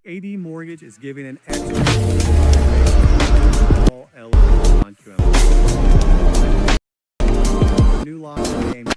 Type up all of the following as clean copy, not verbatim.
AD Mortgage is giving an extra all eligible non-QM. New law name.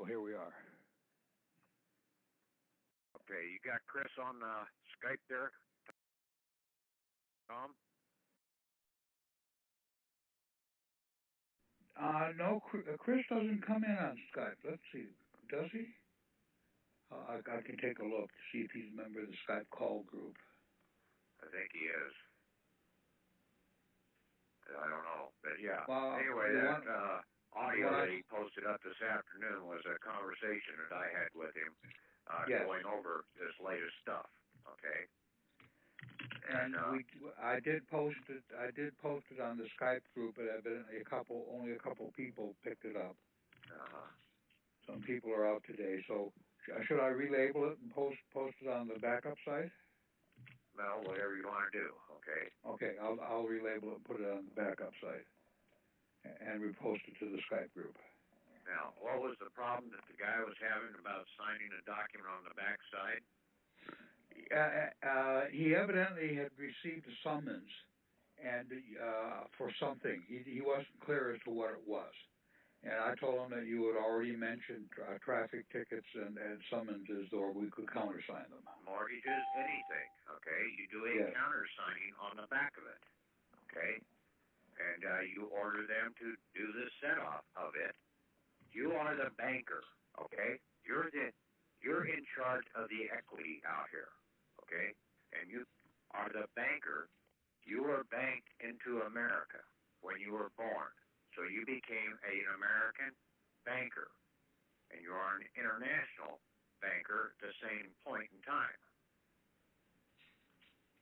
Oh, here we are. Okay, you got Chris on Skype there, Tom? No, Chris doesn't come in on Skype. Let's see. Does he? I can take a look to see if he's a member of the Skype call group. I think he is. I don't know, but yeah. Well, anyway, that audio that he posted up this afternoon was a conversation that I had with him Yes. going over this latest stuff. Okay. And I did post it. I did post it on the Skype group, but evidently only a couple people picked it up. Some people are out today, so should I relabel it and post it on the backup site? Well, whatever you want to do. Okay. Okay, I'll relabel it and put it on the backup site, and repost it to the Skype group. Now, what was the problem that the guy was having about signing a document on the back side? He evidently had received a summons, and for something. He wasn't clear as to what it was. And I told him that you had already mentioned traffic tickets and summonses, or we could countersign them. Mortgages, anything, okay? You do a countersigning on the back of it, okay? And you order them to do the set-off of it. You are the banker, okay? You're in charge of the equity out here, okay? And you are the banker. You were banked into America when you were born. So you became an American banker, and you are an international banker at the same point in time.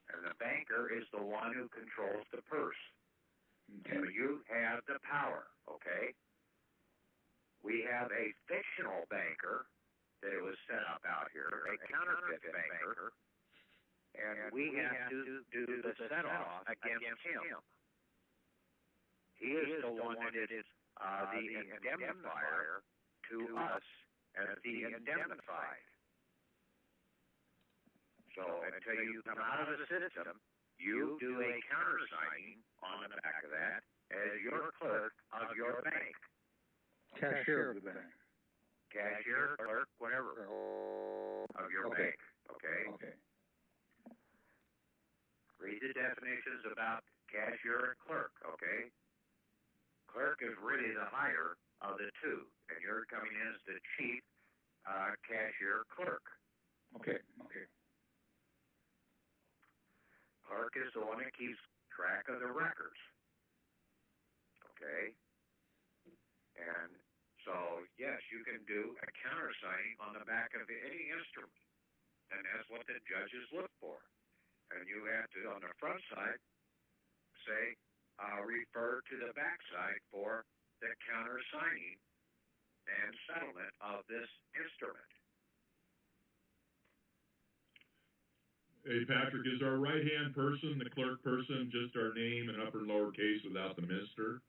And the banker is the one who controls the purse. Okay. So you have the power, okay? We have a fictional banker that was set up out here, a counterfeit banker, and we have to do the set-off against him. He is the one that is the indemnifier to us as the indemnified. So until you come out of the system, you do a countersigning on the back of that as your clerk of your bank. Cashier of the bank. Cashier, clerk, whatever, of your bank, okay? Okay. Read the definitions about cashier and clerk, okay? Clerk is really the higher of the two, and you're coming in as the chief cashier clerk. Okay. Clerk is the one that keeps track of the records, okay? And so, yes, you can do a countersigning on the back of any instrument, and that's what the judges look for. And you have to, on the front side, say, refer to the back side for the countersigning and settlement of this instrument. Hey, Patrick, is our right-hand person, the clerk person, just our name and upper and lower case without the Mr.?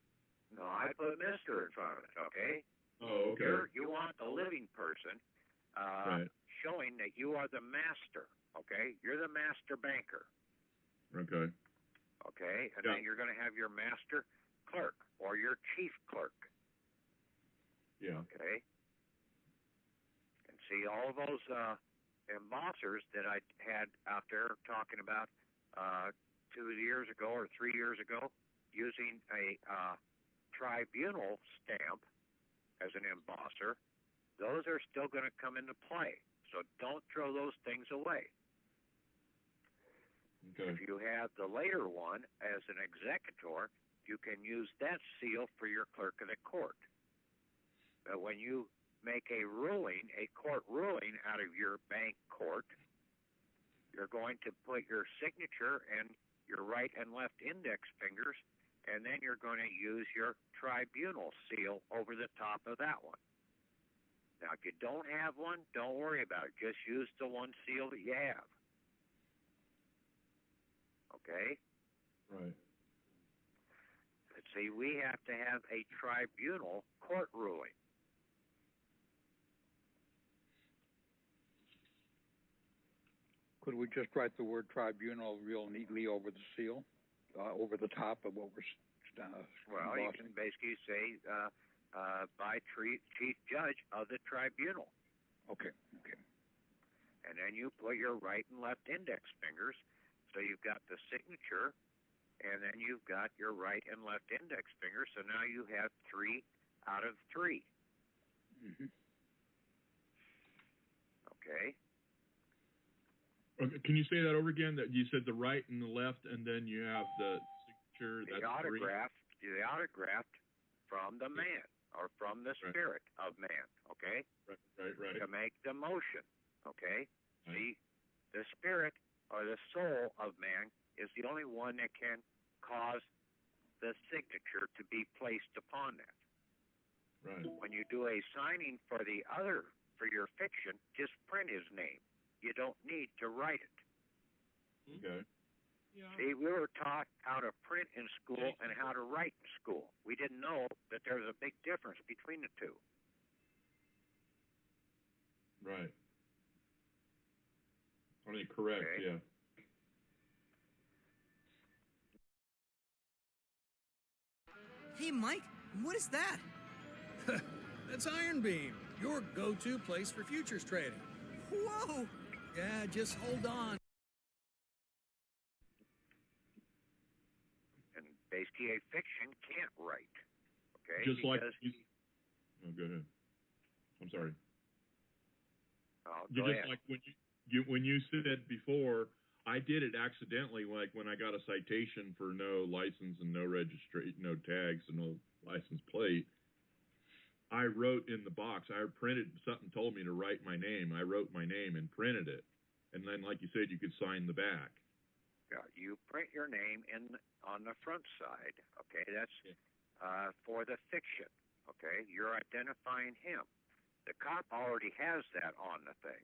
No, I put Mr. in front of it, okay? Oh, okay. You want the living person right. showing that you are the master, okay? You're the master banker. Okay. Okay, and then you're going to have your master clerk or your chief clerk. Yeah. Okay. And see, all of those embossers that I had out there talking about 2 years ago or 3 years ago using a tribunal stamp as an embosser, those are still going to come into play. So don't throw those things away. Okay. If you have the later one as an executor, you can use that seal for your clerk of the court. But when you make a ruling, a court ruling out of your bank court, you're going to put your signature and your right and left index fingers, and then you're going to use your tribunal seal over the top of that one. Now, if you don't have one, don't worry about it. Just use the one seal that you have. Okay? Right. But see, we have to have a tribunal court ruling. Could we just write the word tribunal real neatly over the seal, over the top of what we're Well, you can basically say by chief judge of the tribunal. Okay. And then you put your right and left index fingers, so you've got the signature, and then you've got your right and left index fingers, so now you have 3 out of 3. Mm-hmm. Okay? Okay, can you say that over again? That you said the right and the left, and then you have the signature. The That's autograph from the man, or from the spirit of man, okay? Right. To make the motion, okay? Right. See, the spirit or the soul of man is the only one that can cause the signature to be placed upon that. Right. When you do a signing for your fiction, just print his name. You don't need to write it. Okay. See, we were taught how to print in school and how to write in school. We didn't know that there's a big difference between the two. Right. I mean, correct, Okay. yeah. Hey, Mike, what is that? That's Iron Beam, your go-to place for futures trading. Whoa! Yeah, just hold on. And basically, a fiction can't write. Okay? Just like because, you, oh, go ahead. I'm sorry. Go ahead. Like when you said before, I did it accidentally. Like when I got a citation for no license and no registration, no tags and no license plate, I wrote in the box. I printed something told me to write my name. I wrote my name and printed it, and then, like you said, you could sign the back. Yeah, you print your name on the front side. Okay, that's for the fiction. Okay, you're identifying him. The cop already has that on the thing.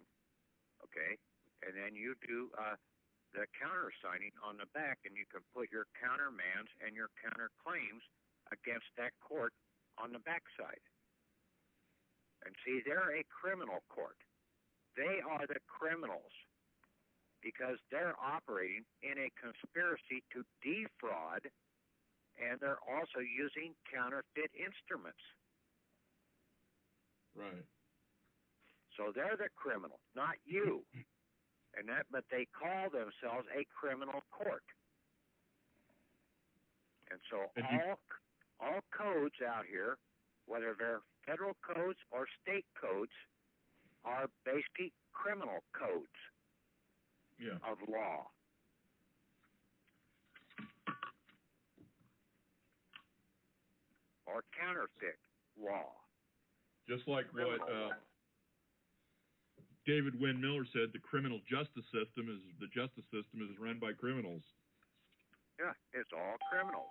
Okay, and then you do the countersigning on the back, and you can put your countermands and your counterclaims against that court on the back side. And see, they're a criminal court. They are the criminals because they're operating in a conspiracy to defraud, and they're also using counterfeit instruments. Right. So they're the criminal, not you. But they call themselves a criminal court. And so all codes out here, whether they're federal codes or state codes, are basically criminal codes of law. Or counterfeit law. Just like what David Wynn Miller said, the justice system is run by criminals. Yeah, it's all criminals.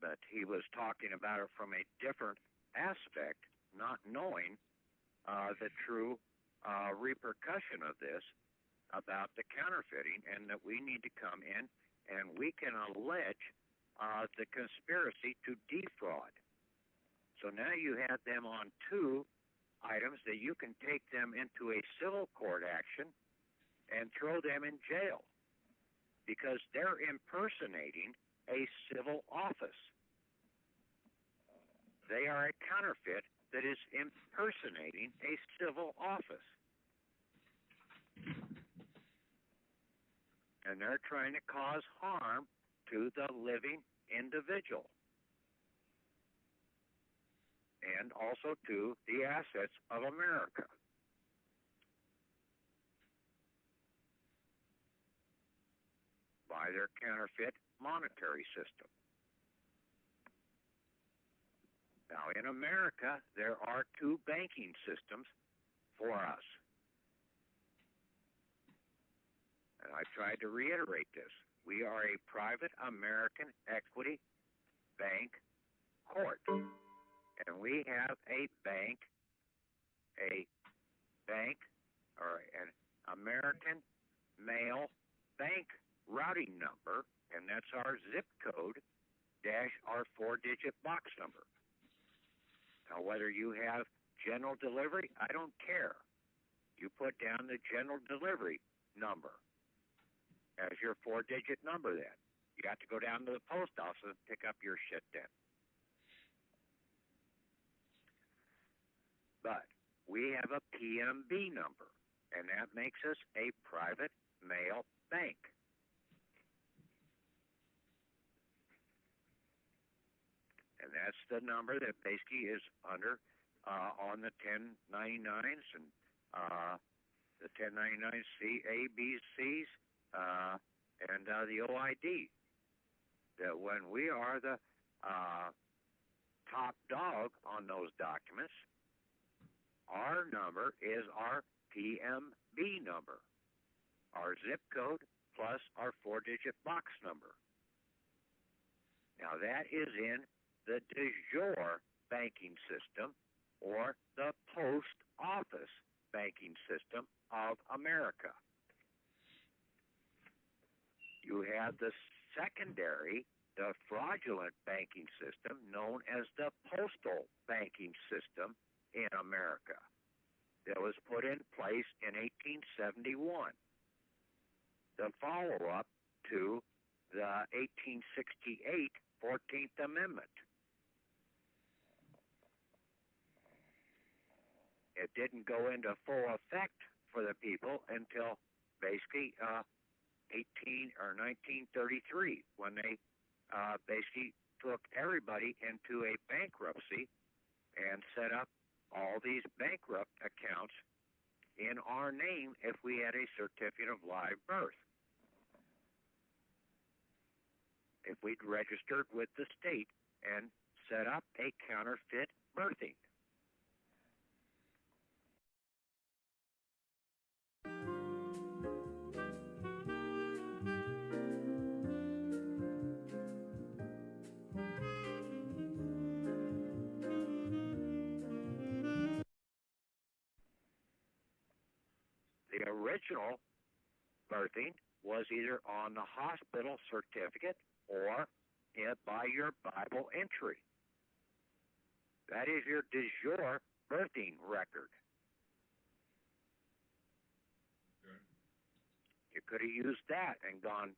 But he was talking about it from a different aspect, not knowing the true repercussion of this about the counterfeiting, and that we need to come in and we can allege the conspiracy to defraud. So now you have them on 2 items that you can take them into a civil court action and throw them in jail because they're impersonating a civil office. They are a counterfeit that is impersonating a civil office. And they're trying to cause harm to the living individual and also to the assets of America. By their counterfeit monetary system. Now, in America, there are 2 banking systems for us. And I tried to reiterate this. We are a private American equity bank court. And we have an American mail bank routing number, and that's our zip code dash our 4-digit box number. Now, whether you have general delivery, I don't care. You put down the general delivery number as your 4-digit number then. You have to go down to the post office and pick up your shit then. But we have a PMB number, and that makes us a private mail bank. And that's the number that basically is under on the 1099s and the 1099C, A, B, Cs, and the OID. That when we are the top dog on those documents, our number is our PMB number, our zip code plus our 4-digit box number. Now that is in the de jure banking system or the post office banking system of America. You have the secondary, the fraudulent banking system known as the postal banking system in America that was put in place in 1871. The follow-up to the 1868 14th Amendment. It didn't go into full effect for the people until basically 1933, when they basically took everybody into a bankruptcy and set up all these bankrupt accounts in our name if we had a certificate of live birth. If we'd registered with the state and set up a counterfeit birthing. The original birthing was either on the hospital certificate or by your Bible entry. That is your de jure birthing record. Okay. You could have used that and gone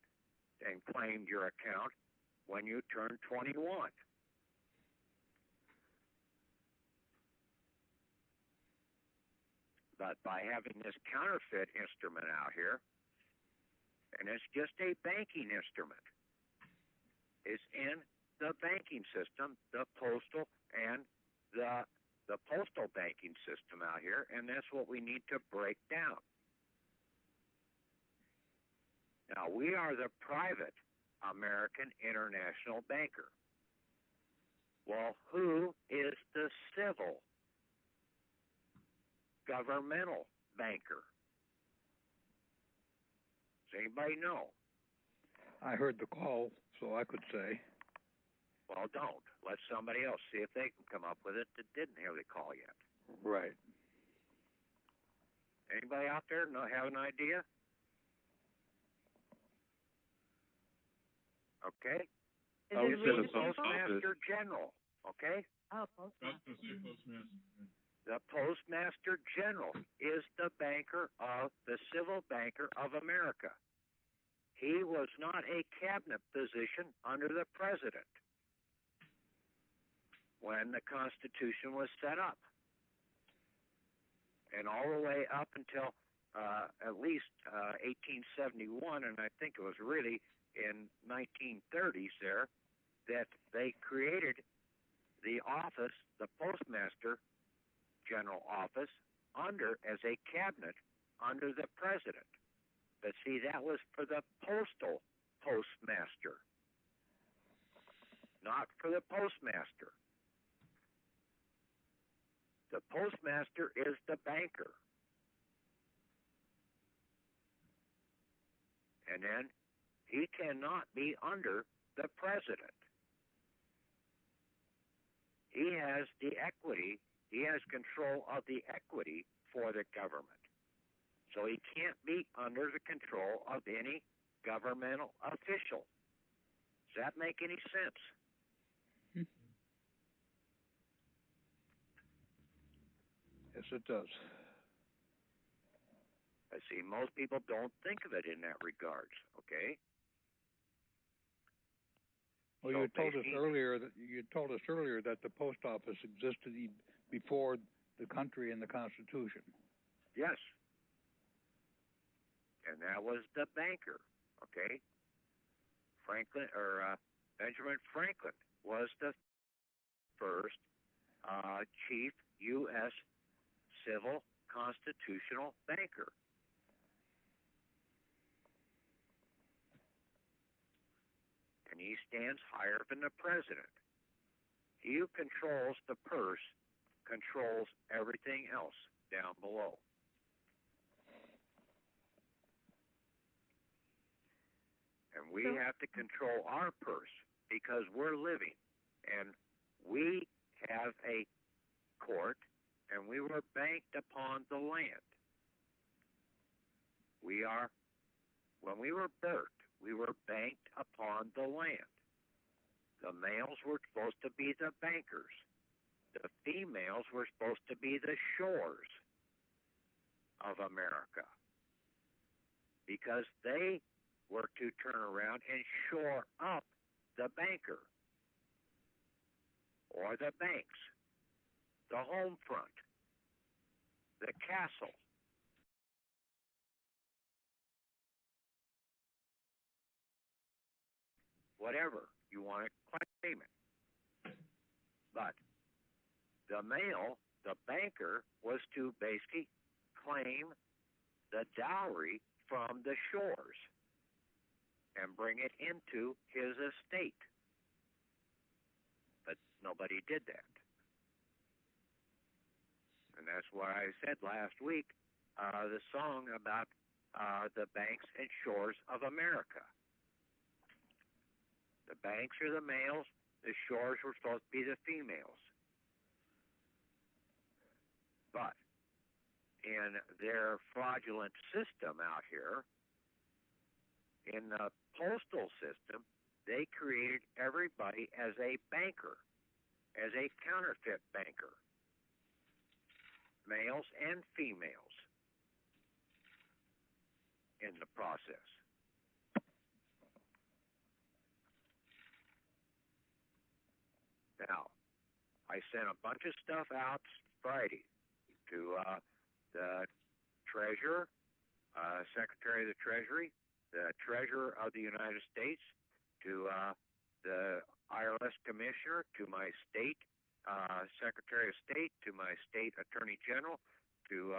and claimed your account when you turned 21. But by having this counterfeit instrument out here, and it's just a banking instrument, it's in the banking system, the postal and the postal banking system out here, and that's what we need to break down. Now, we are the private American International Banker. Well, who is the civil governmental banker? Does anybody know? I heard the call, so I could say. Well, don't. Let somebody else see if they can come up with it that didn't hear the call yet. Right. Anybody out there have an idea? Okay. Is I would it say the really post simple? office. Postmaster General. Okay. Oh, post I was office. going to say postmaster. The Postmaster General is the banker of the civil banker of America. He was not a cabinet position under the president when the Constitution was set up. And all the way up until at least 1871, and I think it was really in 1930s there, that they created the office, the Postmaster General office, as a cabinet under the president. But see, that was for the postal postmaster, not for the postmaster. The postmaster is the banker. And then he cannot be under the president. He has the equity, he has control of the equity for the government. So he can't be under the control of any governmental official. Does that make any sense? Yes, it does. I see most people don't think of it in that regards, okay? Well, So you told us basically- earlier that the post office existed before the country and the Constitution. Yes. And that was the banker, okay? Benjamin Franklin was the first chief U.S. civil constitutional banker. And he stands higher than the president. He who controls the purse controls everything else down below. And we have to control our purse because we're living. And we have a court, and we were banked upon the land. When we were birthed, we were banked upon the land. The males were supposed to be the bankers. The females were supposed to be the shores of America, because they were to turn around and shore up the banker or the banks, the home front, the castle. Whatever you want to claim it. But the male, the banker, was to basically claim the dowry from the shores and bring it into his estate. But nobody did that. And that's why I said last week the song about the banks and shores of America. The banks are the males, the shores were supposed to be the females. But in their fraudulent system out here, in the postal system, they created everybody as a banker, as a counterfeit banker, males and females in the process. Now, I sent a bunch of stuff out Friday to the Treasurer, Secretary of the Treasury, the Treasurer of the United States, to the IRS Commissioner, to my state Secretary of State, to my state Attorney General, to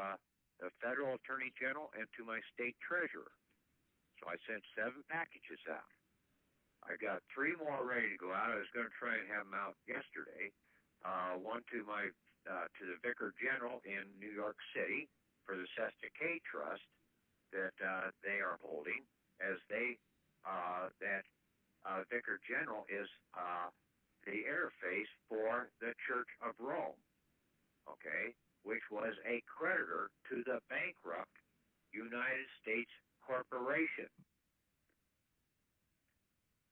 the Federal Attorney General, and to my state Treasurer. So I sent 7 packages out. I got 3 more ready to go out. I was going to try and have them out yesterday. One to the Vicar General in New York City for the Cesta K Trust that they are holding, as that Vicar General is the interface for the Church of Rome, okay, which was a creditor to the bankrupt United States Corporation.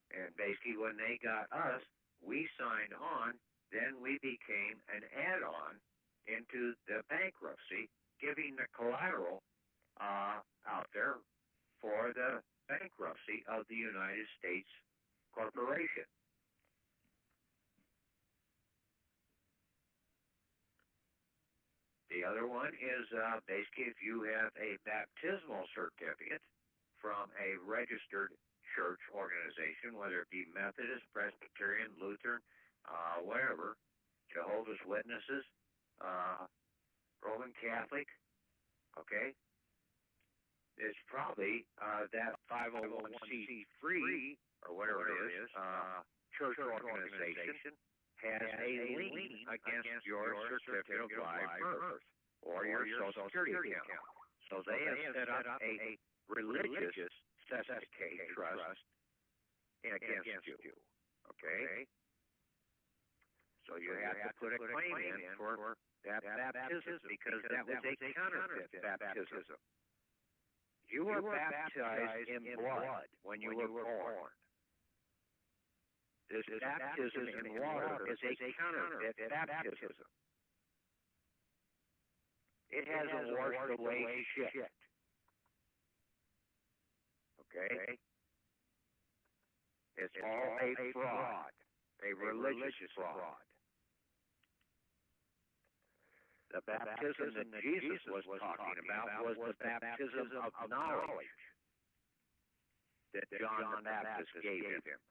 And basically, when they got us, we signed on, then we became an add-on into the bankruptcy, giving the collateral out there for the bankruptcy of the United States Corporation. The other one is basically if you have a baptismal certificate from a registered church organization, whether it be Methodist, Presbyterian, Lutheran, whatever, Jehovah's Witnesses, Roman Catholic, okay, it's probably that 501c3 or whatever it is, church organization has a lien against your certificate of live birth or your Social Security account. So they have set up a religious Cesta K Trust against you, okay? So you have to put a claim in for that baptism, because that was a counterfeit baptism. You were baptized in blood when you were born. This baptism in water is a counterfeit baptism. It hasn't washed away shit. Okay? It's all a fraud, a religious fraud. The baptism that Jesus was talking about was the baptism of knowledge that John the Baptist gave him.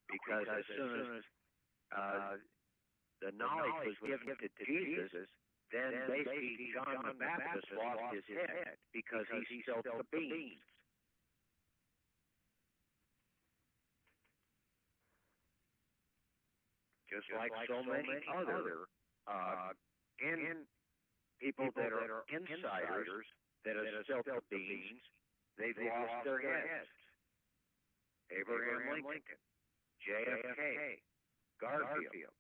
Because as soon as the knowledge was given to Jesus, then basically John the Baptist lost his head because he sold the beans. Just like so many other people that are insiders that have sold the beans, they've lost their heads. Abraham Lincoln, JFK, Garfield.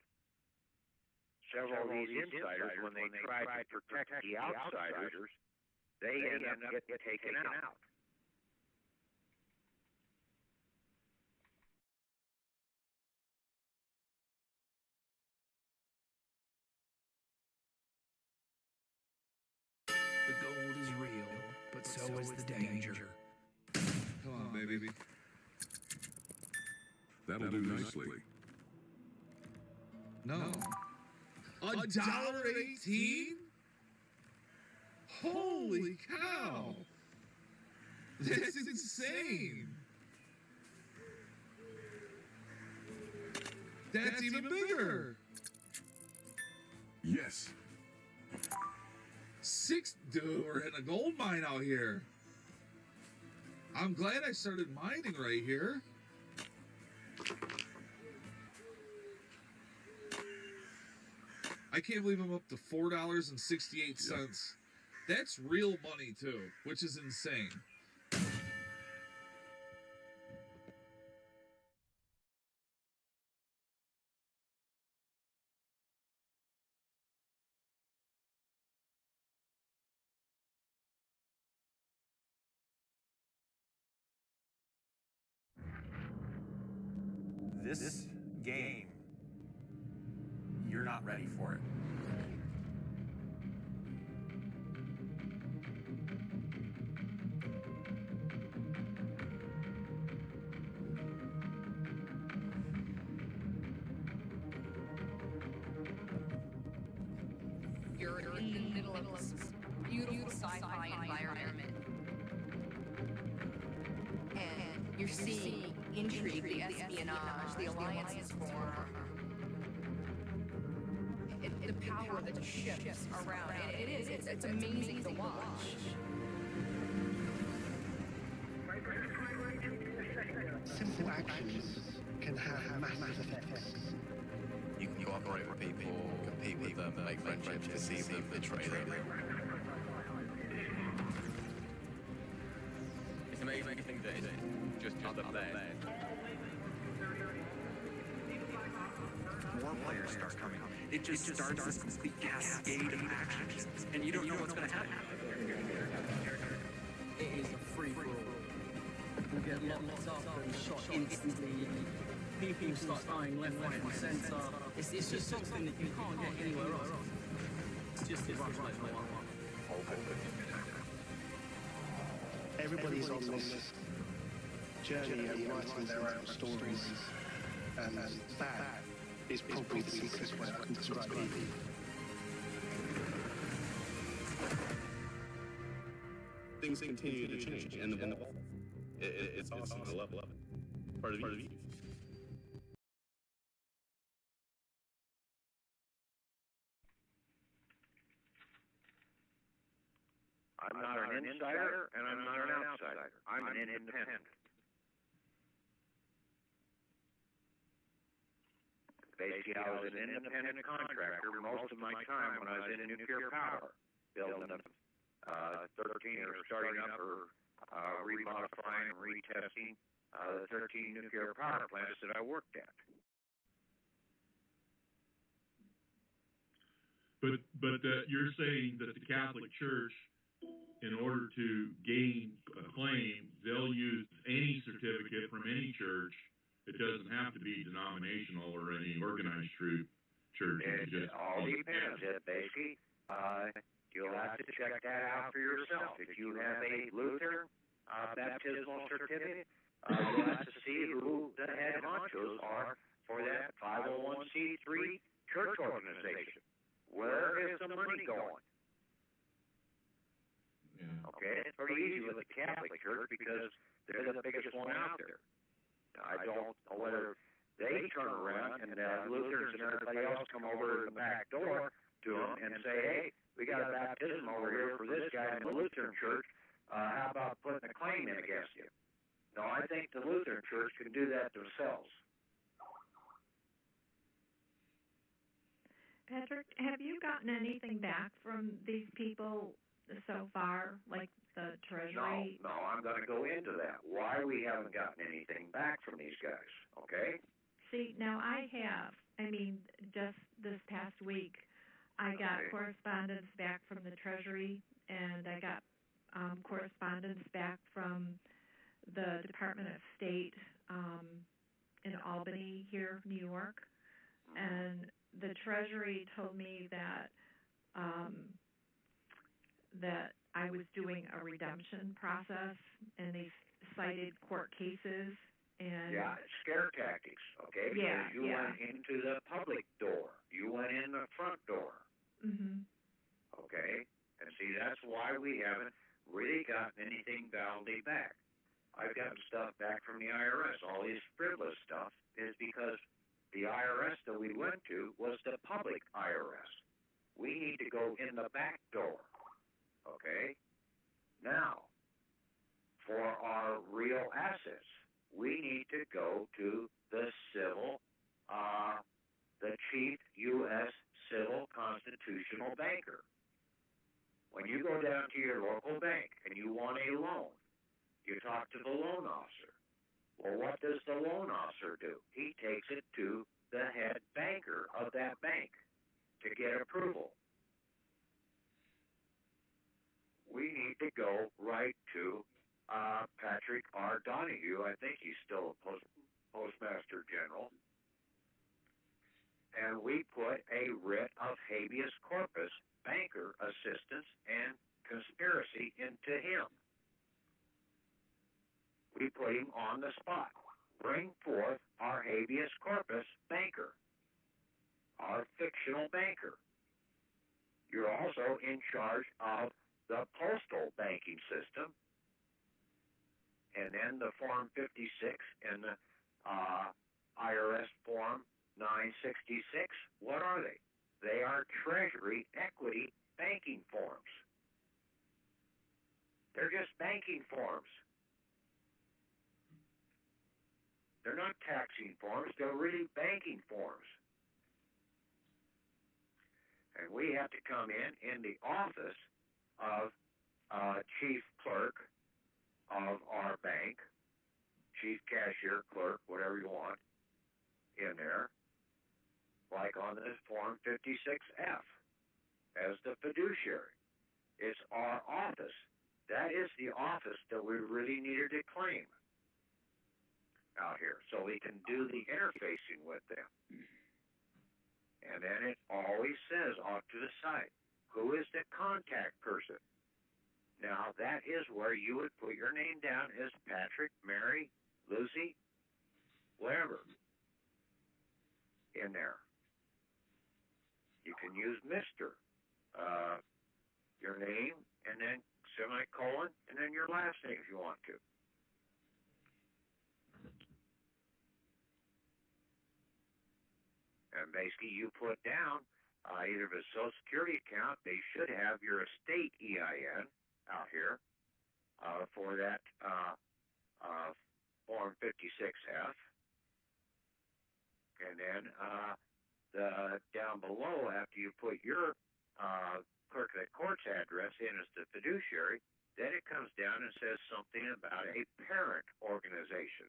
Several of these insiders, when they try to protect the outsiders, they end up getting taken out. The gold is real, but so is the danger. Come on, baby. That'll do nicely. No. $1.18? Holy cow! That's insane! That's even bigger! Yes. Dude, we're hitting a gold mine out here. I'm glad I started mining right here. I can't believe I'm up to $4.68. Yep. That's real money too, which is insane. This game, you're not ready for it. You're in the middle of this beautiful sci-fi environment. And you're seeing intrigue, the espionage, the alliances form. The power that shifts around. It's amazing to watch. Simple actions can have massive effects. You can cooperate with people, compete with them, make friendships, deceive them, betray them. It's amazing that it's just up there. More players start coming up. It just starts this complete cascade of actions, and you don't know what's going to happen. It is a free-for-all. You get locked up and shot instantly. People start dying left, right, and centre. It's just something that you can't get anywhere else. It's just the rush like one. Everybody's on this journey of writing their own stories, and that is probably the simplest way I can describe it. Things continue to change and evolve. It's awesome. I love it. Part of Eve. I'm not an insider, and I'm not an outsider. I'm an independent. Basically, I was an independent contractor most of my time when I was in nuclear power, building up 13 or starting up or remodifying and retesting the 13 nuclear power plants that I worked at. But you're saying that the Catholic Church, in order to gain a claim, they'll use any certificate from any church. It doesn't have to be denominational or any organized church. It all depends. Basically, you'll have to check that out for yourself. If you have a Lutheran baptismal certificate. You'll have to see who the head honchos are for that 501c3 church organization. Where is the money going? Yeah. Okay, it's pretty easy with the Catholic Church because they're the biggest one out there. I don't know whether they turn around and Lutherans and everybody else come over in the back door to them and say, hey, we got a baptism over here for this guy in the Lutheran Church. How about putting a claim in against him? No, I think the Lutheran Church can do that themselves. Patrick, have you gotten anything back from these people so far, like the Treasury? No, I'm going to go into that. Why we haven't gotten anything back from these guys, okay? See, now I have. I mean, just this past week, I got correspondence back from the Treasury, and I got correspondence back from the Department of State in Albany here, New York, and the Treasury told me that that I was doing a redemption process, and they cited court cases. And yeah, it's scare tactics, okay? Yeah, because you went into the public door. You went in the front door. Mm-hmm. Okay? And see, that's why we haven't really gotten anything validly back. I've gotten stuff back from the IRS. All this frivolous stuff is because the IRS that we went to was the public IRS. We need to go in the back door. Okay? Now, for our real assets, we need to go to the the chief U.S. civil constitutional banker. When you go down to your local bank and you want a loan, you talk to the loan officer. Well, what does the loan officer do? He takes it to the head banker of that bank to get approval. We need to go right to Patrick R. Donahue. I think he's still a Postmaster General. And we put a writ of habeas corpus, banker assistance, and conspiracy into him. We put him on the spot. Bring forth our habeas corpus banker, our fictional banker. You're also in charge of the postal banking system, and then the Form 56 and the IRS Form 966. What are they? They are Treasury equity banking forms. They're just banking forms. They're not taxing forms. They're really banking forms. And we have to come in the office of chief clerk of our bank, chief cashier, clerk, whatever you want, in there, like on this Form 56F, as the fiduciary. It's our office. That is the office that we really needed to claim out here, so we can do the interfacing with them. And then it always says off to the side, who is the contact person? Now, that is where you would put your name down as Patrick, Mary, Lucy, whatever, in there. You can use Mr., your name, and then semicolon, and then your last name if you want to. And basically you put down either of a Social Security account, they should have your estate EIN out here for that Form 56F. And then down below, after you put your clerk of the court's address in as the fiduciary, then it comes down and says something about a parent organization.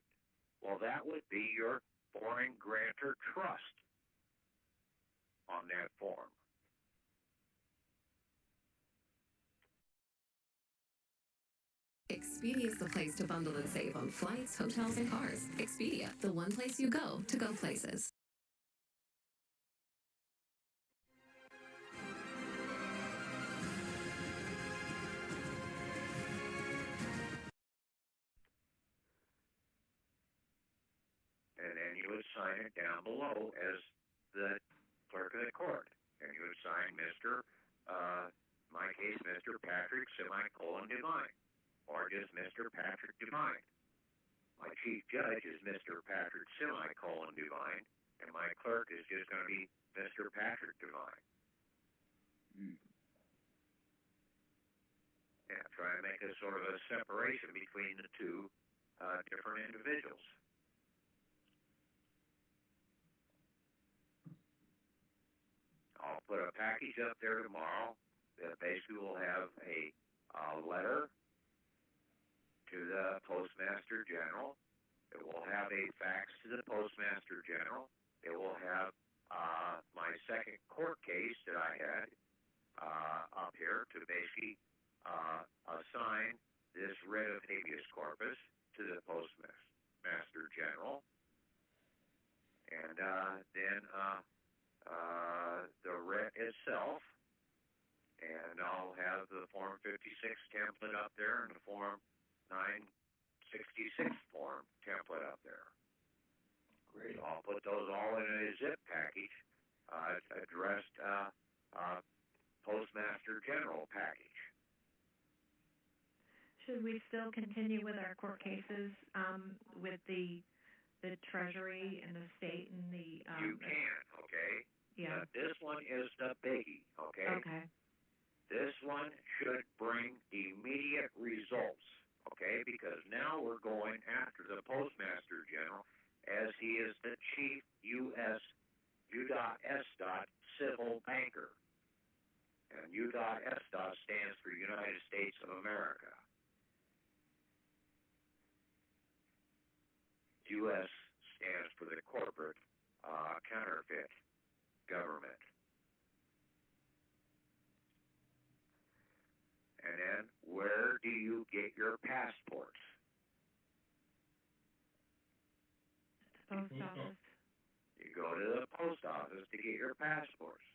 Well, that would be your foreign grantor trust on that form. Expedia is the place to bundle and save on flights, hotels, and cars. Expedia, the one place you go to go places. would sign it down below as the clerk of the court. And you would sign Mr., in my case, Mr. Patrick, semicolon, Devine. Or just Mr. Patrick Devine. My chief judge is Mr. Patrick, semicolon, Devine. And my clerk is just going to be Mr. Patrick Devine. Yeah, try to make a sort of a separation between the two different individuals. I'll put a package up there tomorrow that basically will have a letter to the Postmaster General. It will have a fax to the Postmaster General. It will have my second court case that I had up here to basically assign this writ of habeas corpus to the Postmaster General. And then the writ itself, and I'll have the Form 56 template up there and the Form 966 form template up there. Great. I'll put those all in a zip package, addressed Postmaster General package. Should we still continue with our court cases with the Treasury and the state and the? You can, okay. Yeah. This one is the biggie, okay. Okay. This one should bring immediate results, okay, because now we're going after the Postmaster General as he is the chief U.S. U.S. civil banker. And U.S. stands for United States of America. U.S. stands for the corporate counterfeit government. And then, where do you get your passports? Post office. You go to the post office to get your passports.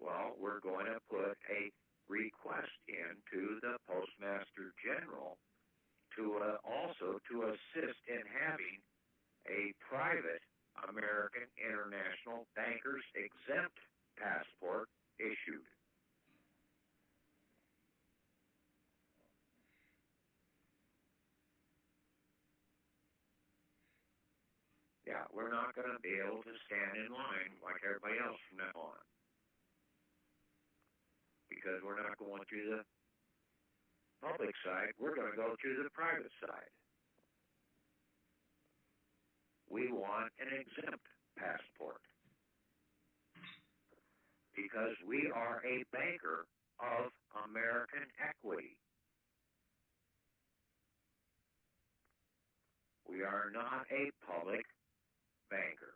Well, we're going to put a request into the Postmaster General to also to assist in having a private American International Bankers Exempt passport issued. Yeah, we're not going to be able to stand in line like everybody else from now on. Because we're not going through the public side, we're going to go through the private side. We want an exempt passport. Because we are a banker of American equity. We are not a public banker.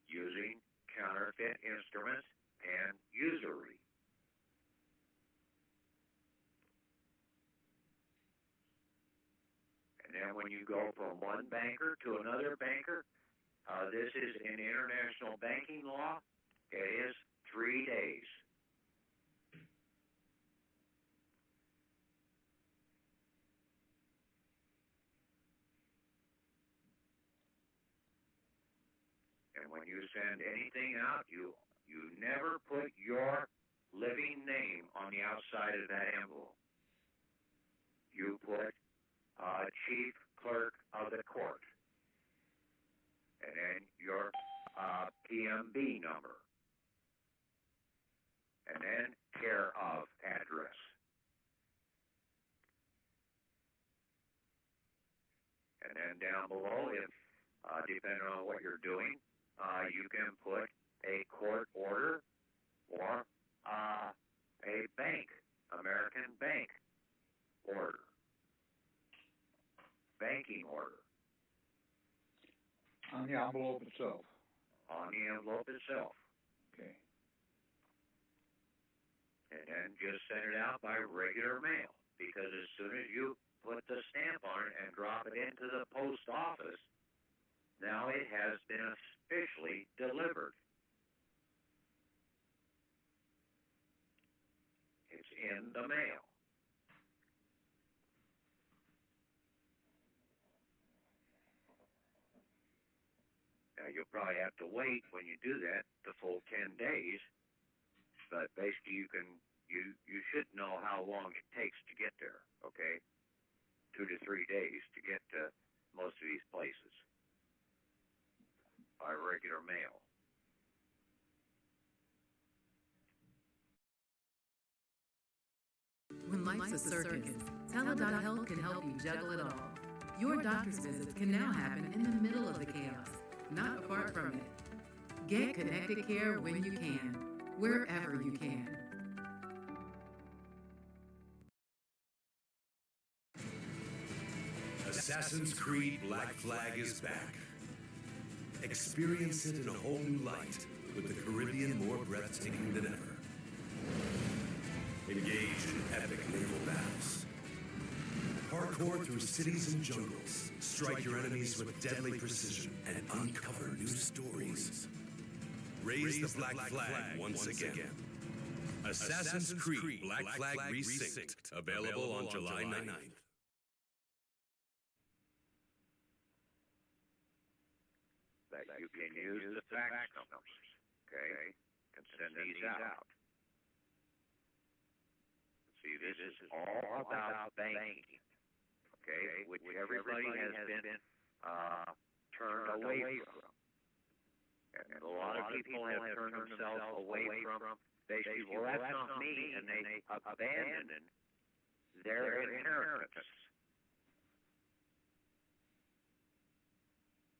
Using counterfeit instruments and usury. And then when you go from one banker to another banker, this is in international banking law, it is 3 days. And when you send anything out, you never put your living name on the outside of that envelope. You put chief clerk of the court, and then your PMB number, and then care of address. And then down below, if depending on what you're doing, you can put a court order or a bank, American bank order, banking order. On the envelope itself. On the envelope itself. Okay. And then just send it out by regular mail, because as soon as you put the stamp on it and drop it into the post office, now it has been officially delivered. It's in the mail. You'll probably have to wait when you do that the full 10 days, but basically you should know how long it takes to get there, okay? 2 to 3 days to get to most of these places by regular mail. When life's a circus, Tele.Health can help you juggle it all. Your doctor's visits can now happen in the middle of the chaos, not apart from it. Get connected care when you can, wherever you can. Assassin's Creed Black Flag is back. Experience it in a whole new light, with the Caribbean more breathtaking than ever. Engage in epic naval battles. Parkour through cities and jungles. Strike your enemies with deadly precision and uncover new stories. Raise the Black Flag once again. Assassin's Creed Black Flag Resynced. Available on July 9th. That you can use the fax numbers, okay, and send these out. See, this is all about banking, okay, which everybody has been turned away from. And a lot of people have turned themselves away from. They say, well, that's not me, and they abandon their inheritance.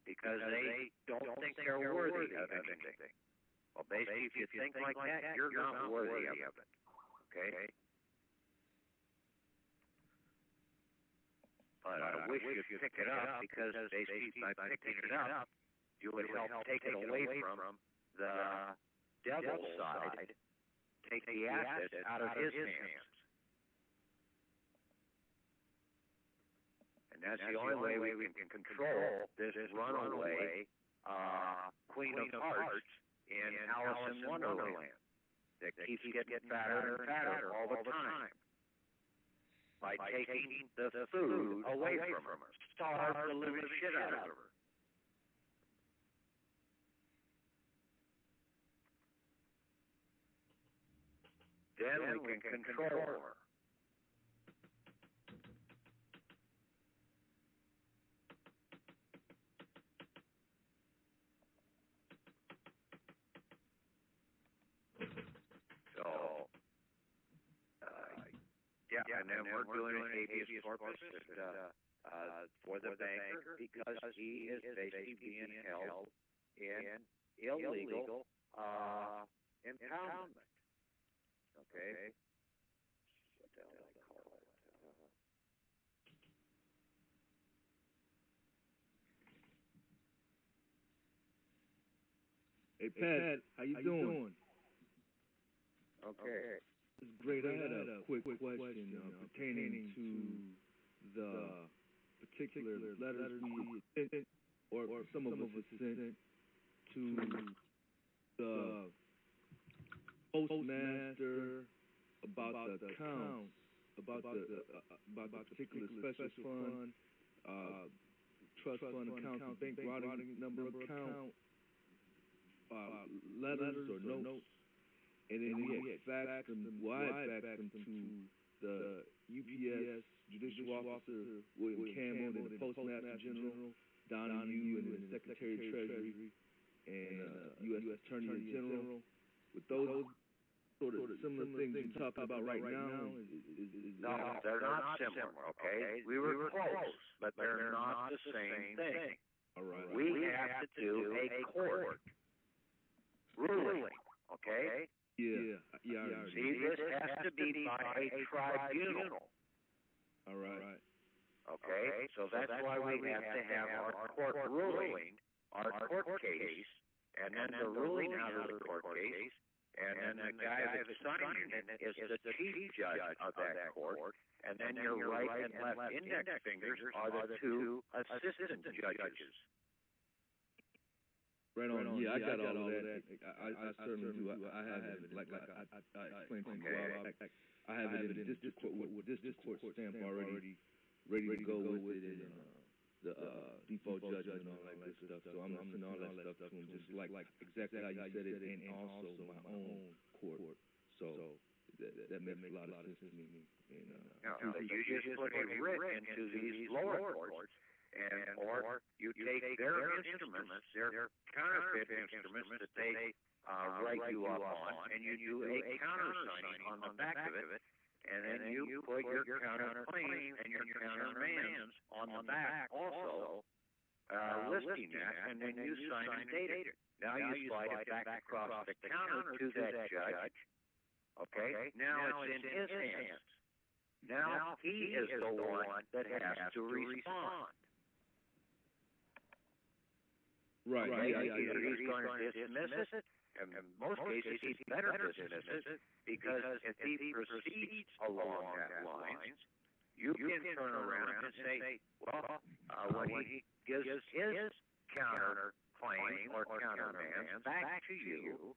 Because they don't think they're worthy of anything. Well, basically, if you think like that, you're not worthy of it. Okay? But I wish you'd pick it up, because basically by picking it up, you would help take it away from the devil's side, take the assets out of his hands. And that's the only way we can control this runaway Queen of Hearts in Alice in Wonderland that keeps getting fatter and fatter all the time by taking the food away from her, starve the living shit out of her. Then we can control her. Yeah, and then we're doing an habeas corpus for the banker because he is basically being held in illegal impoundment. Okay? What the hell do I call it? Hey, Pat, how you doing? Okay. It's great. I had a quick question pertaining to the particular letters we sent, or some of us sent to the postmaster about the accounts, about the particular special fund, trust fund account, bank routing number account, letters or notes. And then we had faxed them, I faxed them to the UPS Judicial Officer, William Campbell, and the Postmaster General, Donahue, and the Secretary of Treasury, and U.S. Attorney General. With those sort of similar things you're talking about right now? No, they're not similar, okay? We were close, but they're not the same thing. All right. We have to do a court ruling, okay? Yeah. See, this has to be by a tribunal. All right. Okay, so that's why we have to have our court ruling, our court case, and then the ruling out of the court case, and then the guy that's signing it is the chief judge of that court, and then your right and left index fingers are the two assistant judges. Right on. Yeah, I got all of that. I certainly do. I have it. Like I explained to you, I have it in the district court with district court stamp already ready to go with it, and the default judgment and all that good stuff. So I'm sending all that stuff to him, just like exactly how you said it, and also my own court. So that makes a lot of sense to me. And, you just put a writ into these lower courts, and or you take their instruments, their counterfeit instruments that they write you up on, and you do a countersigning on the back of it, and then you put your counterclaim and your counterdemands on the back also, listing that, and then you sign and date it. Now you slide it back across the counter to that judge. Okay, now it's in his hands. Now he is the one that has to respond. Right. Either he's going to dismiss it, and in most cases he's better dismiss it, because if he proceeds along that lines, you can turn around and say, well, when he gives his counter claim or countermand back to you,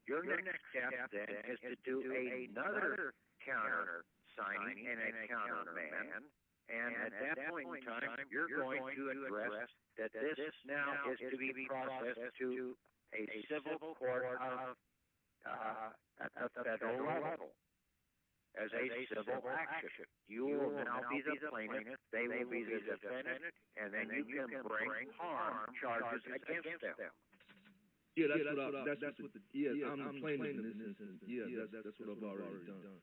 your next step then is to do another counter signing and a countermand, and at that point in time, you're going to address that this now is to be processed to a civil court of at the federal level as a civil action. You will now be the plaintiff, they will be the defendant, and then you can bring harm charges against them. Yeah, that's what I'm plaintiff in this instance. Yeah, that's what I've already done.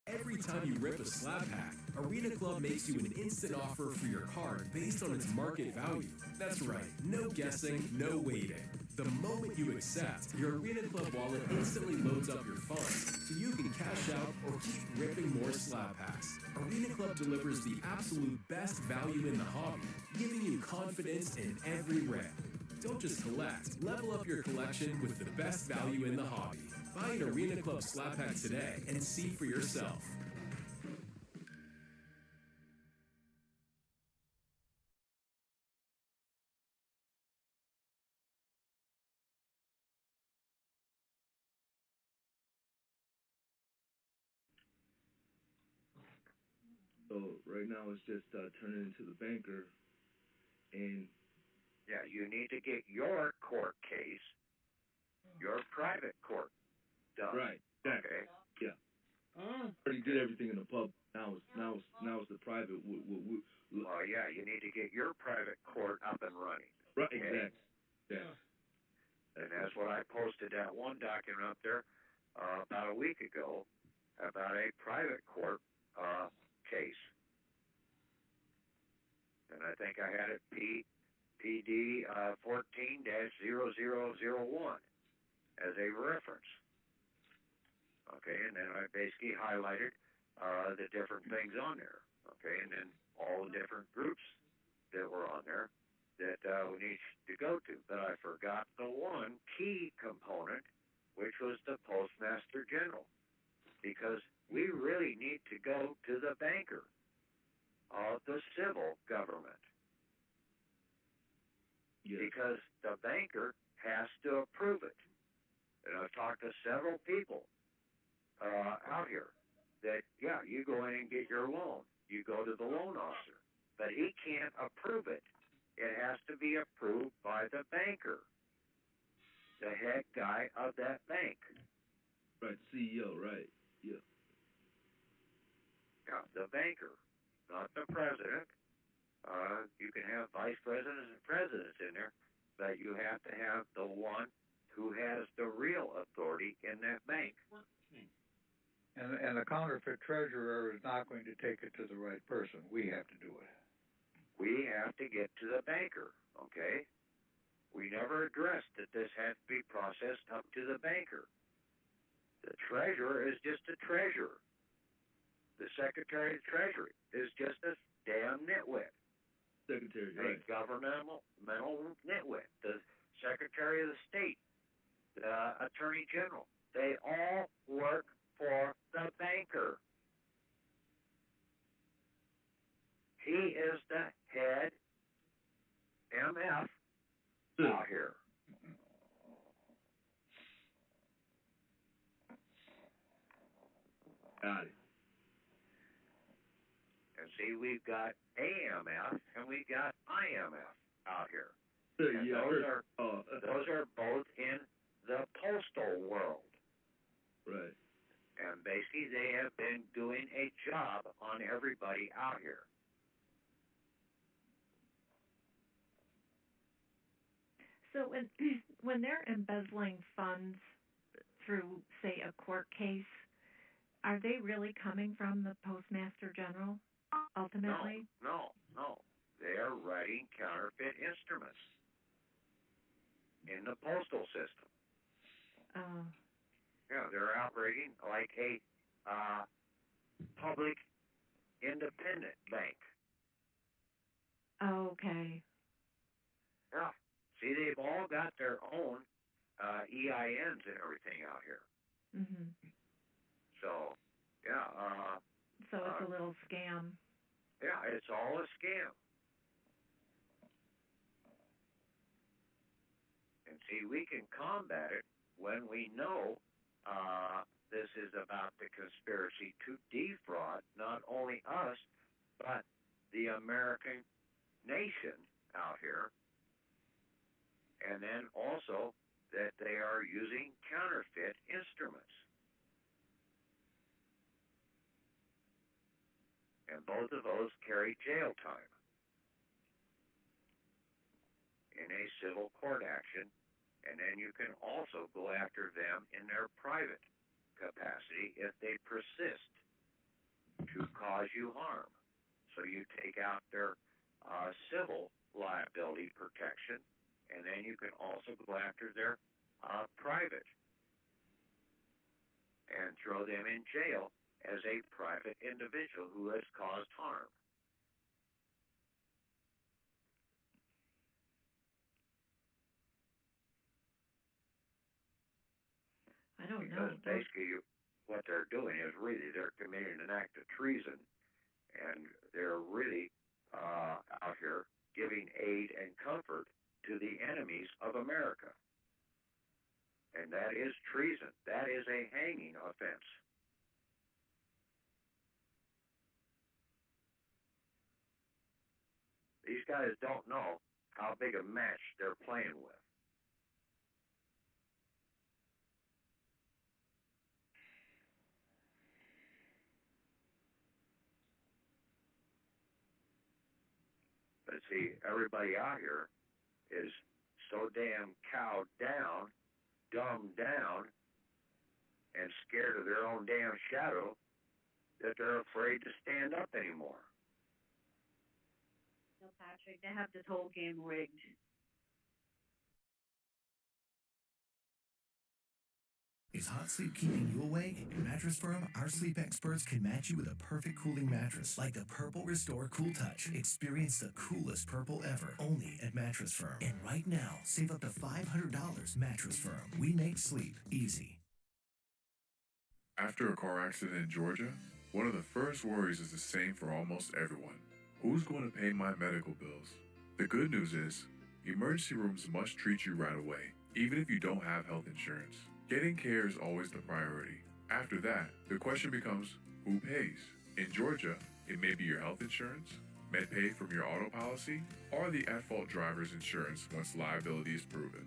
Every time you rip a slab pack, Arena Club makes you an instant offer for your card based on its market value. That's right, no guessing, no waiting. The moment you accept, your Arena Club wallet instantly loads up your funds, so you can cash out or keep ripping more slab packs. Arena Club delivers the absolute best value in the hobby, giving you confidence in every rip. Don't just collect, level up your collection with the best value in the hobby. Buy an Arena Club slab pack today and see for yourself. So right now it's just turning into the banker, and yeah, you need to get your court case, your private court done. Right. Exactly. Okay. Yeah. Already did everything in the pub. Now it's the private. Well, yeah, you need to get your private court up and running. Right. Okay? Exactly. Yeah. And that's what I posted that one document up there about a week ago about a private court case. And I think I had it PD 14-0001 as a reference. Okay, and then I basically highlighted the different things on there. Okay, and then all the different groups that were on there that we need to go to. But I forgot the one key component, which was the Postmaster General, because we really need to go to the banker of the civil government. Yes. Because the banker has to approve it. And I've talked to several people out here that, yeah, you go in and get your loan. You go to the loan officer. But he can't approve it. It has to be approved by the banker, the head guy of that bank. Right, CEO, right, yeah. Yeah, the banker, not the president. You can have vice presidents and presidents in there, but you have to have the one who has the real authority in that bank. And the counterfeit treasurer is not going to take it to the right person. We have to do it. We have to get to the banker, okay? We never addressed that this has to be processed up to the banker. The treasurer is just a treasurer. The Secretary of Treasury is just a damn nitwit. Secretary, a right. Governmental nitwit. The Secretary of the State, the Attorney General. They all work for the banker. He is the head AMF out here. Got it. And see, we've got AMF and we've got IMF out here. And Yeah, those are both in the postal world. Right. And basically, they have been doing a job on everybody out here. So when they're embezzling funds through, say, a court case, are they really coming from the Postmaster General ultimately? No. They are writing counterfeit instruments in the postal system. Oh. Yeah, they're operating like a public independent bank. Okay. Yeah. See, they've all got their own EINs and everything out here. Mhm. So, yeah. So it's a little scam. Yeah, it's all a scam. And see, we can combat it when we know this is about the conspiracy to defraud not only us, but the American nation out here. And then also that they are using counterfeit instruments. And both of those carry jail time in a civil court action. And then you can also go after them in their private capacity if they persist to cause you harm. So you take out their civil liability protection, and then you can also go after their private and throw them in jail as a private individual who has caused harm. I don't know. Because basically what they're doing is really they're committing an act of treason, and they're really out here giving aid and comfort to the enemies of America. And that is treason. That is a hanging offense. These guys don't know how big a match they're playing with. But see, everybody out here is so damn cowed down, dumbed down, and scared of their own damn shadow that they're afraid to stand up anymore. No, Patrick, they have this whole game rigged. Is hot sleep keeping you awake? At Mattress Firm, our sleep experts can match you with a perfect cooling mattress, like the Purple Restore Cool Touch. Experience the coolest purple ever, only at Mattress Firm. And right now, save up to $500. Mattress Firm. We make sleep easy. After a car accident in Georgia, one of the first worries is the same for almost everyone. Who's going to pay my medical bills? The good news is, emergency rooms must treat you right away, even if you don't have health insurance. Getting care is always the priority. After that, the question becomes, who pays? In Georgia, it may be your health insurance, MedPay from your auto policy, or the at-fault driver's insurance once liability is proven.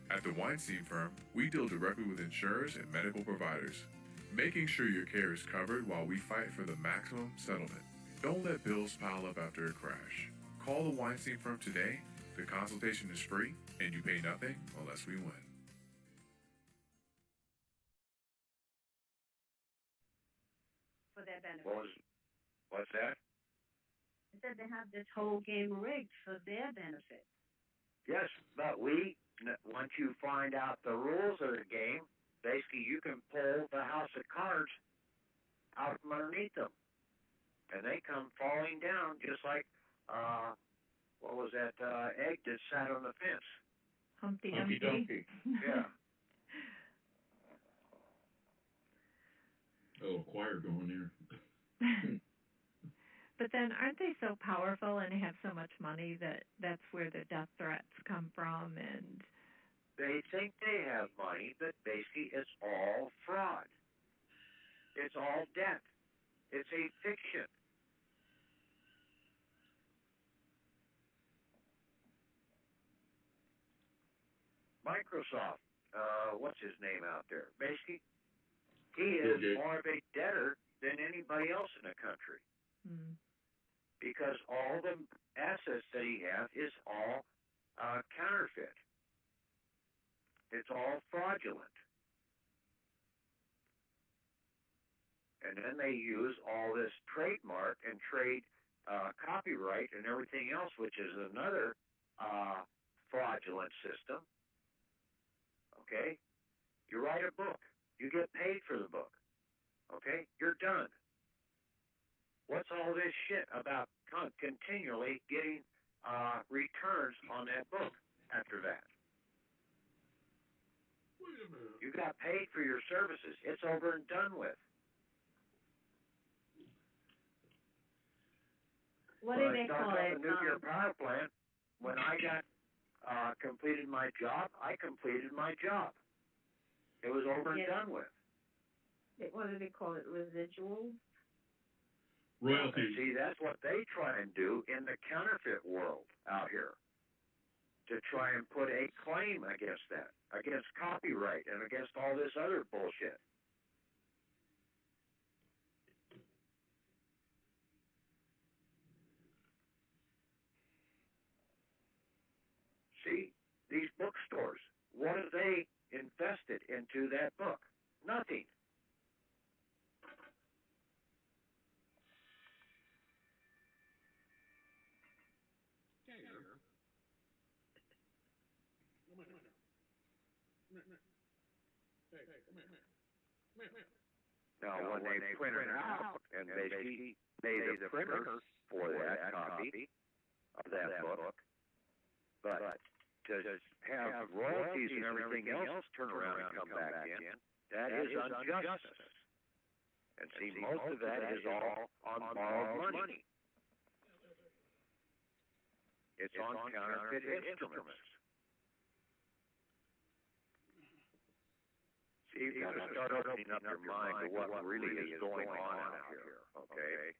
At the Weinstein Firm, we deal directly with insurers and medical providers, making sure your care is covered while we fight for the maximum settlement. Don't let bills pile up after a crash. Call the Weinstein Firm today. The consultation is free, and you pay nothing unless we win. For their benefit. What's that? I said they have this whole game rigged for their benefit. Yes, but once you find out the rules of the game, basically you can pull the house of cards out from underneath them. And they come falling down just like, what was that egg that sat on the fence? Humpty Dumpty. Yeah. A little choir going here. But then aren't they so powerful and have so much money that that's where the death threats come from? And they think they have money, but basically it's all fraud. It's all debt. It's a fiction. Microsoft, what's his name out there? Basically, he is more of a debtor than anybody else in the country. Because all the assets that he has is all counterfeit. It's all fraudulent. And then they use all this trademark and trade copyright and everything else, which is another fraudulent system. Okay? You write a book. You get paid for the book. Okay? You're done. What's all this shit about continually getting returns on that book after that? Wait a minute. You got paid for your services. It's over and done with. What do they call it? The nuclear power plant, when I got completed my job, I completed my job. It was over and done with. What do they call it? Residuals? Royalties. See, that's what they try and do in the counterfeit world out here. To try and put a claim against that, against copyright, and against all this other bullshit. See, these bookstores, what have they invested into that book? Nothing. Now, when they print it out and they pay the printer for that copy of that book, but to have royalties and everything else turn around and come back in, that is injustice. And see, most of that is all on borrowed money. It's on counterfeit instruments. See, you've got to start opening up your mind to what really is going on out here, okay?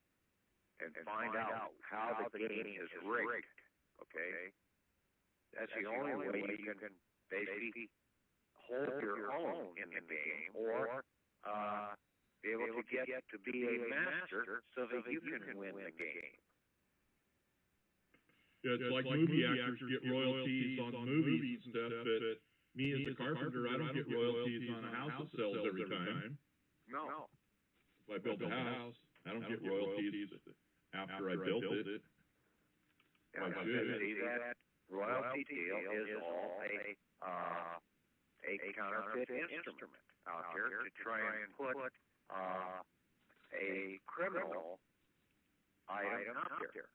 And find out how the game is rigged, okay? That's the only way you can basically hold your own in the game or be able to get to be a master so that you can win the game. Yeah, it's like movie actors get royalties on movies and stuff, but me as a carpenter, I don't get royalties on a house that sells every time. No. If I built a house, I don't get royalties after I built it. I should. See, that royalty deal is all a counterfeit instrument out here to try and put a criminal item out there.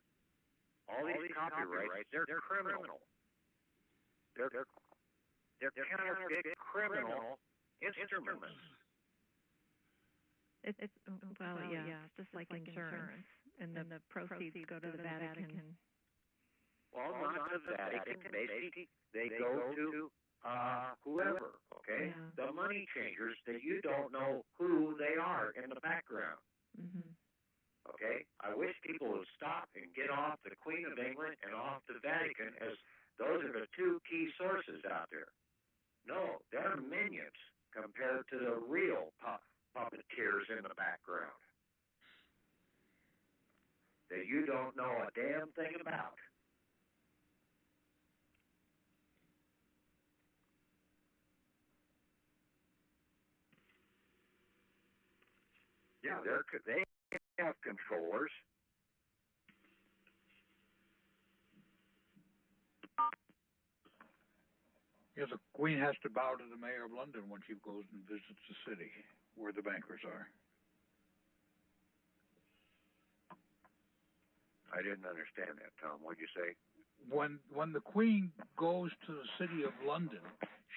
All these copyrights, they're criminal. They're counterfeit criminal instruments. It's just like insurance, and the proceeds go to the Vatican. Well, not the Vatican. Basically, they go to whoever, okay? Yeah. The money changers that you don't know who they are in the background. Okay? I wish people would stop and get off the Queen of England and off the Vatican, as those are the two key sources out there. No, they're minions compared to the real puppeteers in the background that you don't know a damn thing about. Yeah, they have controllers. Yeah, the Queen has to bow to the Mayor of London when she goes and visits the city where the bankers are. I didn't understand that, Tom. What'd you say? When the Queen goes to the city of London,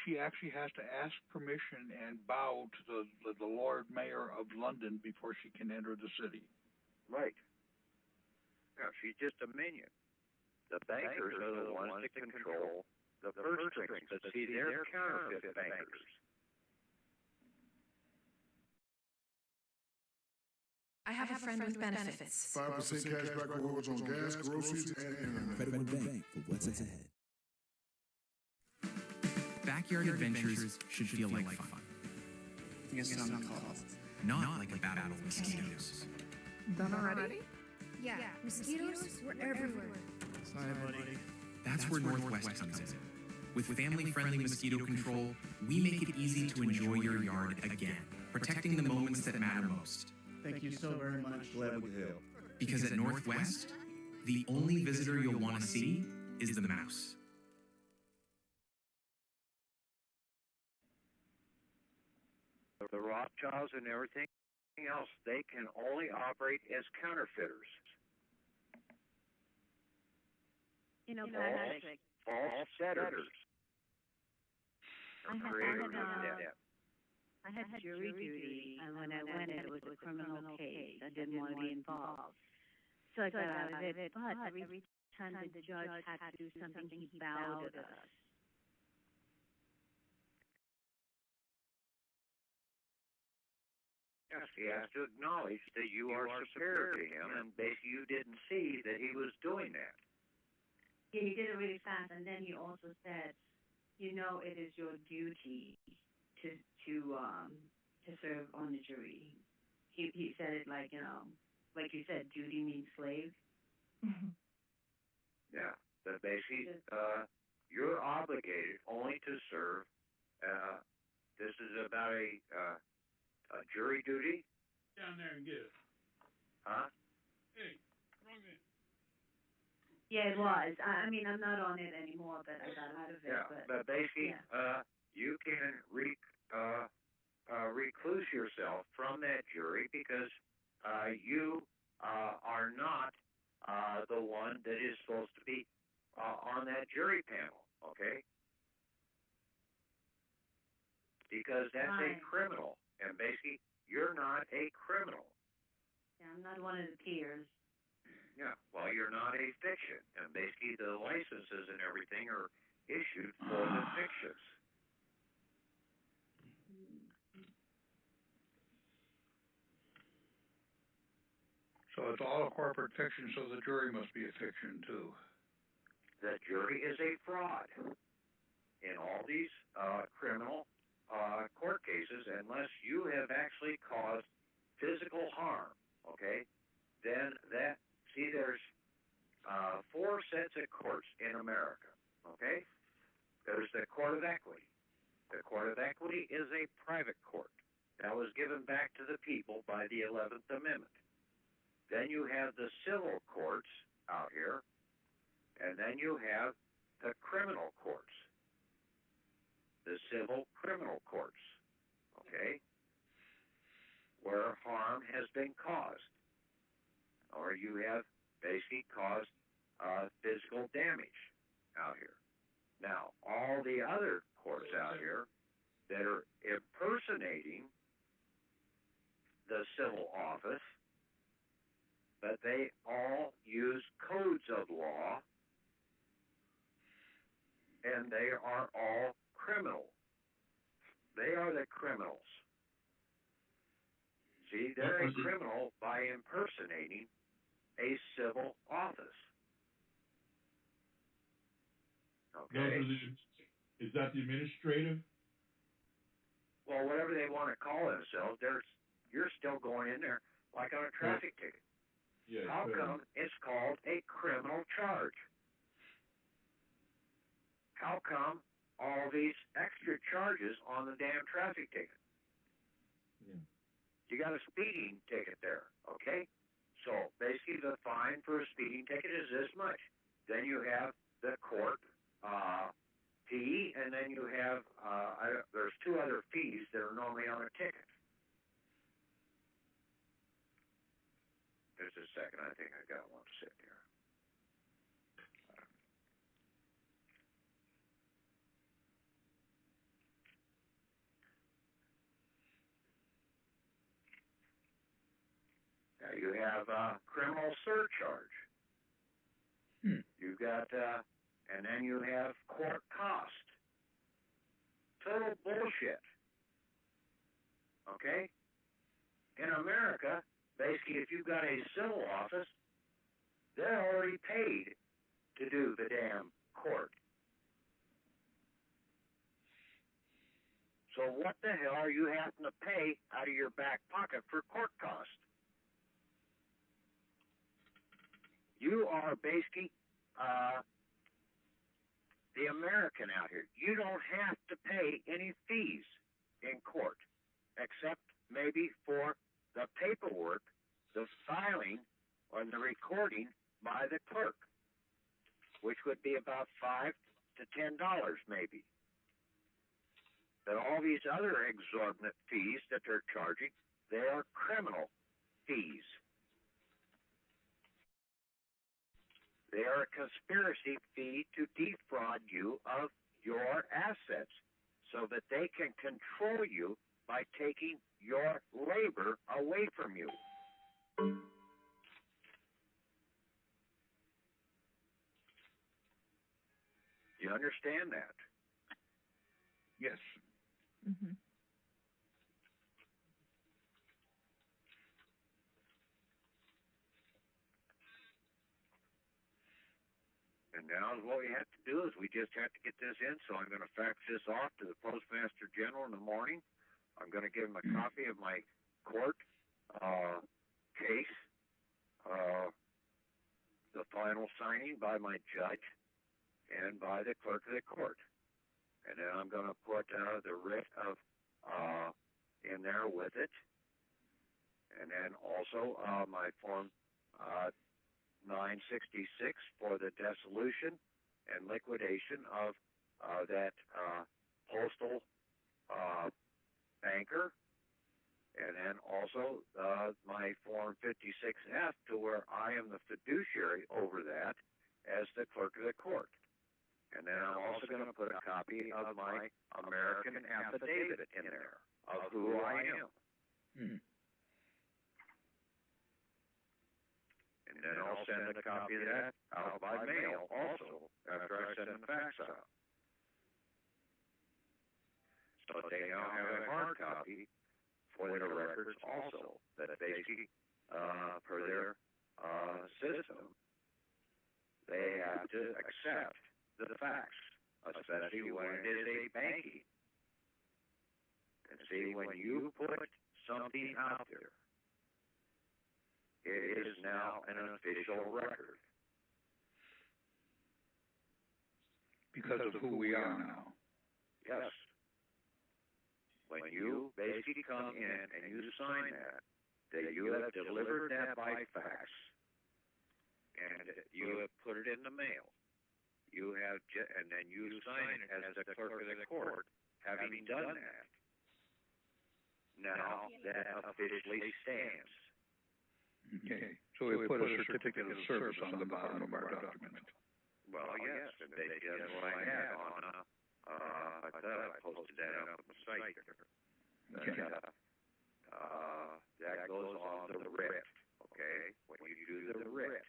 she actually has to ask permission and bow to the Lord Mayor of London before she can enter the city. Right. Yeah, she's just a minion. The bankers are the ones that control the purse strings, but see, they're counterfeit bankers. I have a friend with benefits. 5% cashback rewards on gas, groceries, and internet. Credit One Bank for what's ahead. Backyard adventures should feel like fun. Your stomach calls. Not like a battle of mosquitoes. Done already? Yeah, mosquitoes were everywhere. Sorry, buddy. That's where Northwest comes in. With family-friendly mosquito control, we make it easy to enjoy your yard again, protecting the moments that matter most. Thank you so very much. Glad we could help. Because at Northwest, the only visitor you'll want to see is the mouse. The Rothschilds and everything else, they can only operate as counterfeiters. You know, Patrick, False setters. I had jury duty, and when I went in, it was a criminal case. I didn't want to be involved. So I got out of it, but every time the judge had to do something, he bowed at us. Yes, he has to acknowledge that you are superior to him, and basically you didn't see that he was doing that. Yeah, he did it really fast, and then he also said, you know, it is your duty to serve on the jury. He said it like, you know, like you said, duty means slave. Yeah, but basically, you're obligated only to serve. This is about a jury duty. Down there and get it. Huh? Hey, wrong in. Yeah, it was. I mean, I'm not on it anymore, but I got out of it. Yeah, but basically, you can recluse yourself from that jury because you are not the one that is supposed to be on that jury panel, okay? Because that's a criminal, and basically, you're not a criminal. Yeah, I'm not one of the peers. Yeah, well, you're not a fiction, and basically the licenses and everything are issued for the fictions. So it's all a corporate fiction, so the jury must be a fiction too. The jury is a fraud in all these criminal court cases, unless you have actually caused physical harm, okay? Then that, see, there's 4 sets of courts in America, okay? There's the Court of Equity. The Court of Equity is a private court that was given back to the people by the 11th Amendment. Then you have the civil courts out here, and then you have the criminal courts, the civil criminal courts, okay, where harm has been caused, or you have basically caused physical damage out here. Now, all the other courts out here that are impersonating the civil office, but they all use codes of law, and they are all criminal. They are the criminals. See, they're a criminal by impersonating a civil office. Okay. Is that the administrative? Well, whatever they want to call themselves, you're still going in there like on a traffic ticket. Yeah, how come it's called a criminal charge? How come all these extra charges on the damn traffic ticket? Yeah. You got a speeding ticket there, okay? So basically the fine for a speeding ticket is this much. Then you have the court fee, and then you have, there's 2 other fees that are normally on a ticket. Just a second, I think I got one sitting here. Now you have criminal surcharge. You've got, and then you have court cost. Total bullshit. Okay? In America, basically, if you've got a civil office, they're already paid to do the damn court. So what the hell are you having to pay out of your back pocket for court cost? You are basically the American out here. You don't have to pay any fees in court, except maybe for the paperwork, the filing, or the recording by the clerk, which would be about $5 to $10 maybe. But all these other exorbitant fees that they're charging, they are criminal fees. They are a conspiracy fee to defraud you of your assets so that they can control you by taking your labor away from you. You understand that? Yes. Mm-hmm. And now what we have to do is we just have to get this in, so I'm going to fax this off to the Postmaster General in the morning. I'm going to give him a copy of my court case, the final signing by my judge and by the clerk of the court. And then I'm going to put the writ of in there with it. And then also my Form 966 for the dissolution and liquidation of that postal banker. And then also my Form 56F to where I am the fiduciary over that as the clerk of the court. And then I'm also going to put a copy of my American affidavit in there of who I am. And then I'll send a copy of that out by mail also after I send the fax out. So they now have a hard copy for their records also that basically, per their system, they have to accept the facts, especially when it is a banking. And see, when you put something out there, it is now an official record. Because of who we are now. Yes. When you basically come in and you sign that you have delivered that by fax, and you have put it in the mail. You have, and then you sign it as the clerk of the court, having done that. Now that officially stands. Okay. So we put a certificate of service on the bottom of our document. Well, yes, and that's what I had on. I thought I posted that up on the site there. Okay. That goes on the writ. Okay. When you do the writ,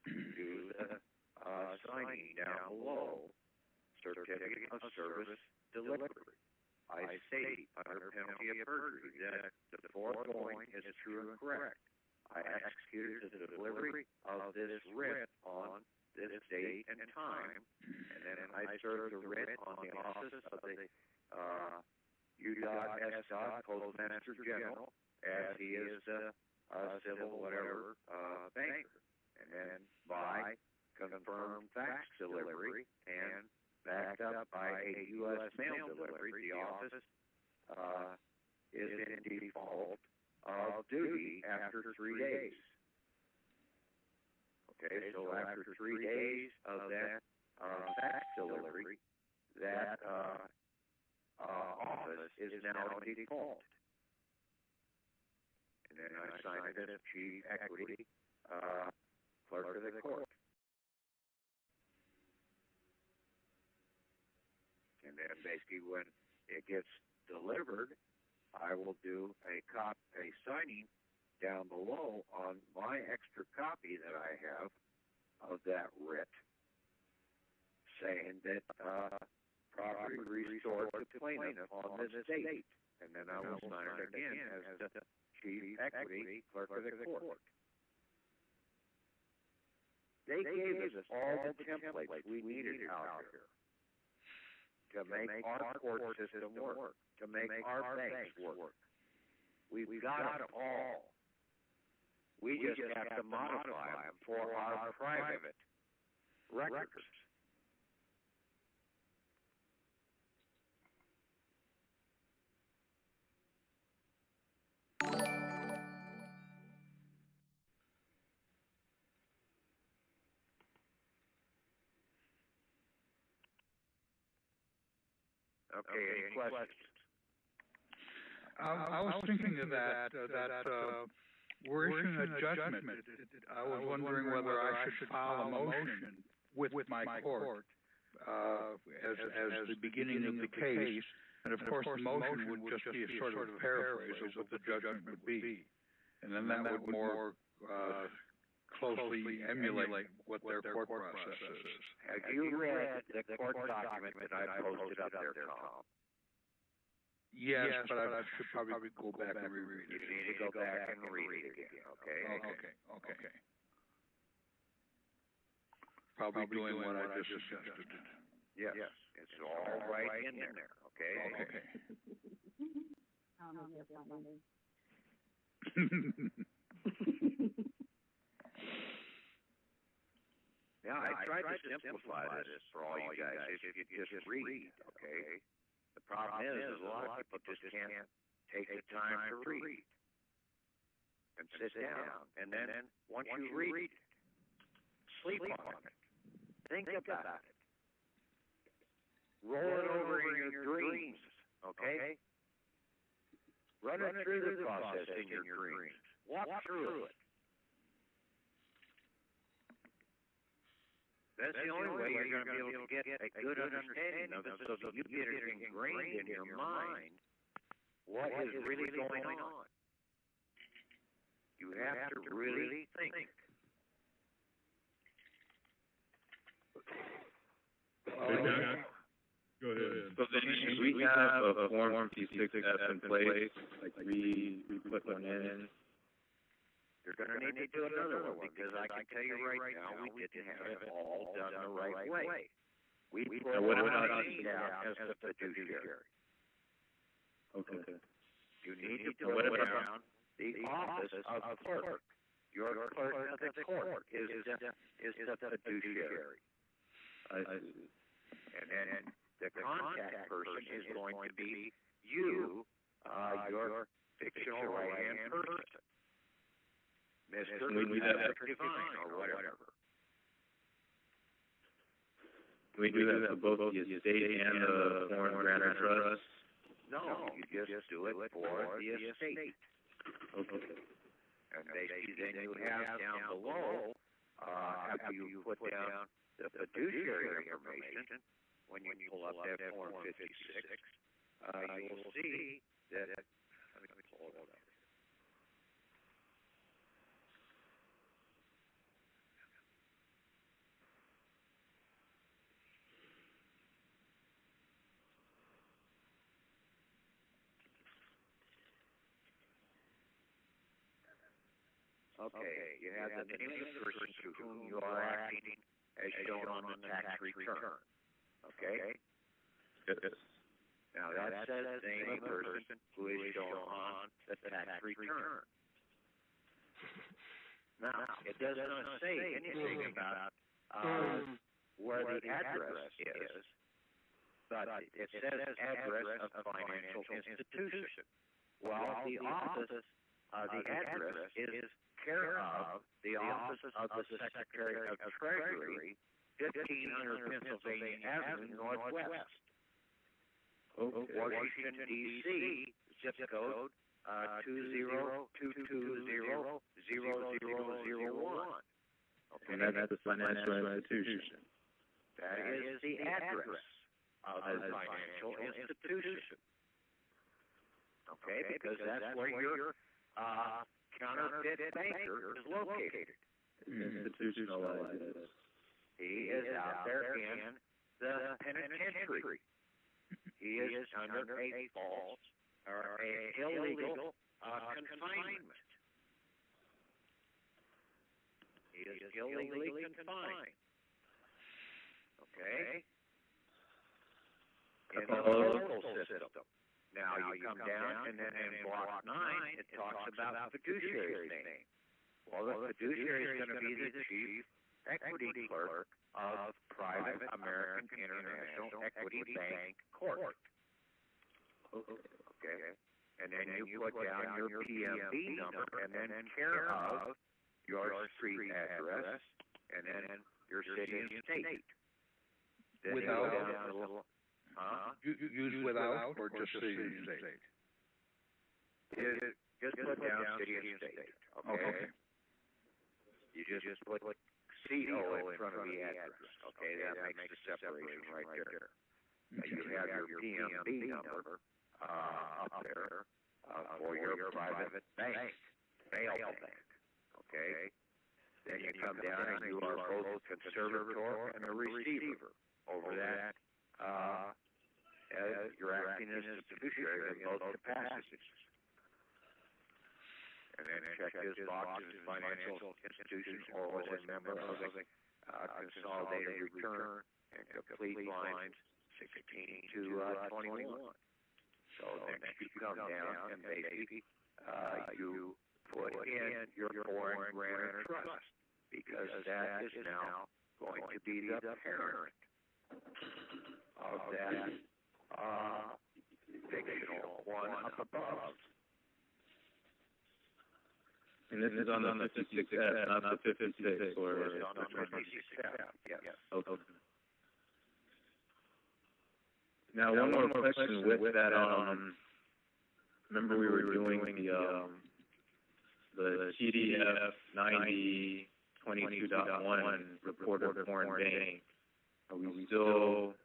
you do the signing down below, certificate of service delivery. I state under penalty of perjury that the foregoing is true and correct. I executed the delivery of this writ on this date and time, and then I served the writ on the office of the U.S. Postmaster General, as he is a civil whatever banker, and then by confirmed fax delivery and backed up by a U.S. mail delivery, the office is in default of duty after 3 days. Okay, so after 3 days of that fax delivery, that office is now in default. And then I sign it as Chief Equity Clerk of the Court. And then basically when it gets delivered, I will do a signing down below on my extra copy that I have of that writ, saying that property restored to plaintiff on this date, and then I will sign it again as the chief equity clerk of the court. They gave us all the templates we needed out here to make our court system work, to make our banks work. We've got it all. We just have to modify them for our private records. Okay, any questions? I was thinking of that we're issuing a judgment. I was wondering whether I should file a motion with my court as the beginning of the case. And of course, the motion would just be a sort of paraphrase of what the judgment would be. And then that would more closely emulate what their court process is. Have you read the court document that I posted up there, Tom? Yes, but I should probably go back and reread it. You need to go back and read it again, okay? Okay. Probably doing what I just suggested. Yes, it's all right in there, okay? Okay. Now, I tried to simplify this for all you guys if you just read, okay? The problem is a lot of people just can't take the time to read and sit down. And then, once you read it, sleep on it. Think about it. Roll it over in your dreams, okay? Run it through the process in your dreams. Walk through it. That's the only way you're going to be able to get a good understanding of it, so that you get it ingrained in your mind what is really going on. You have to really think. Go ahead. So then we have a Form 56F in place, like we put one in. You're going to need to do another one, because I can tell you right now, we didn't have it all done the right way. We put what about down as the fiduciary. Okay. You need to put down the office of clerk. Your clerk of the court is the fiduciary. And then the contact person is going to be you, your fictional right-hand person. Mr. Divine or whatever. Can we do that for both the estate and the foreign grantor trust? No, you just do it for the estate. Okay. And basically then you have down below, after you put down the fiduciary information, when you pull up that Form 56, you will see that, let me pull it up. Okay, you have the name of the person to whom you are acting as shown on the tax return. Okay? Yes. Now that says the name of the person who is shown on the tax return. Now, it does not say anything about where the address is, but it says address of financial institution. While the office, the address is care of the office of the Secretary of Treasury, 1500 Pennsylvania Avenue, Northwest. Okay. Washington, D.C., zip code 202200001. Okay. And that's the financial institution. That is the address of the financial institution. Okay, because that's where your counterfeit banker is located. Institutionalized. He is out there in the penitentiary. He is under a false or a illegal confinement. He is illegally confined. Okay? In the local system. Now you come down, and then in Block 9, it talks about fiduciary's name. Well, the fiduciary is going to be the chief equity clerk of Private American International Equity Bank Corp. Okay. And then you put down your PMB number, and then care of your street address, and then your city and state. Then without? You go down a little, use without or just city and state? Just put down city and state. Okay. You just put CO in front of the address. Okay, that makes the separation right there. You have your PMB number up there for your private bank, bail bank. Okay. Then you come down and you are both the conservator and the receiver over that. You're acting as a fiduciary in both capacities. And then check his box as financial institution or was a member of a consolidated return and complete lines 16 to 21. So next you come down and basically you put in your foreign grantor trust because that is now going to be the parent of that fictional one up above. And this is on the 56F, not the 56, or it's on the 56F, yes. Okay. Now, one more question with that. Remember we were doing the TDF 9022.1 report of foreign bank. Are we still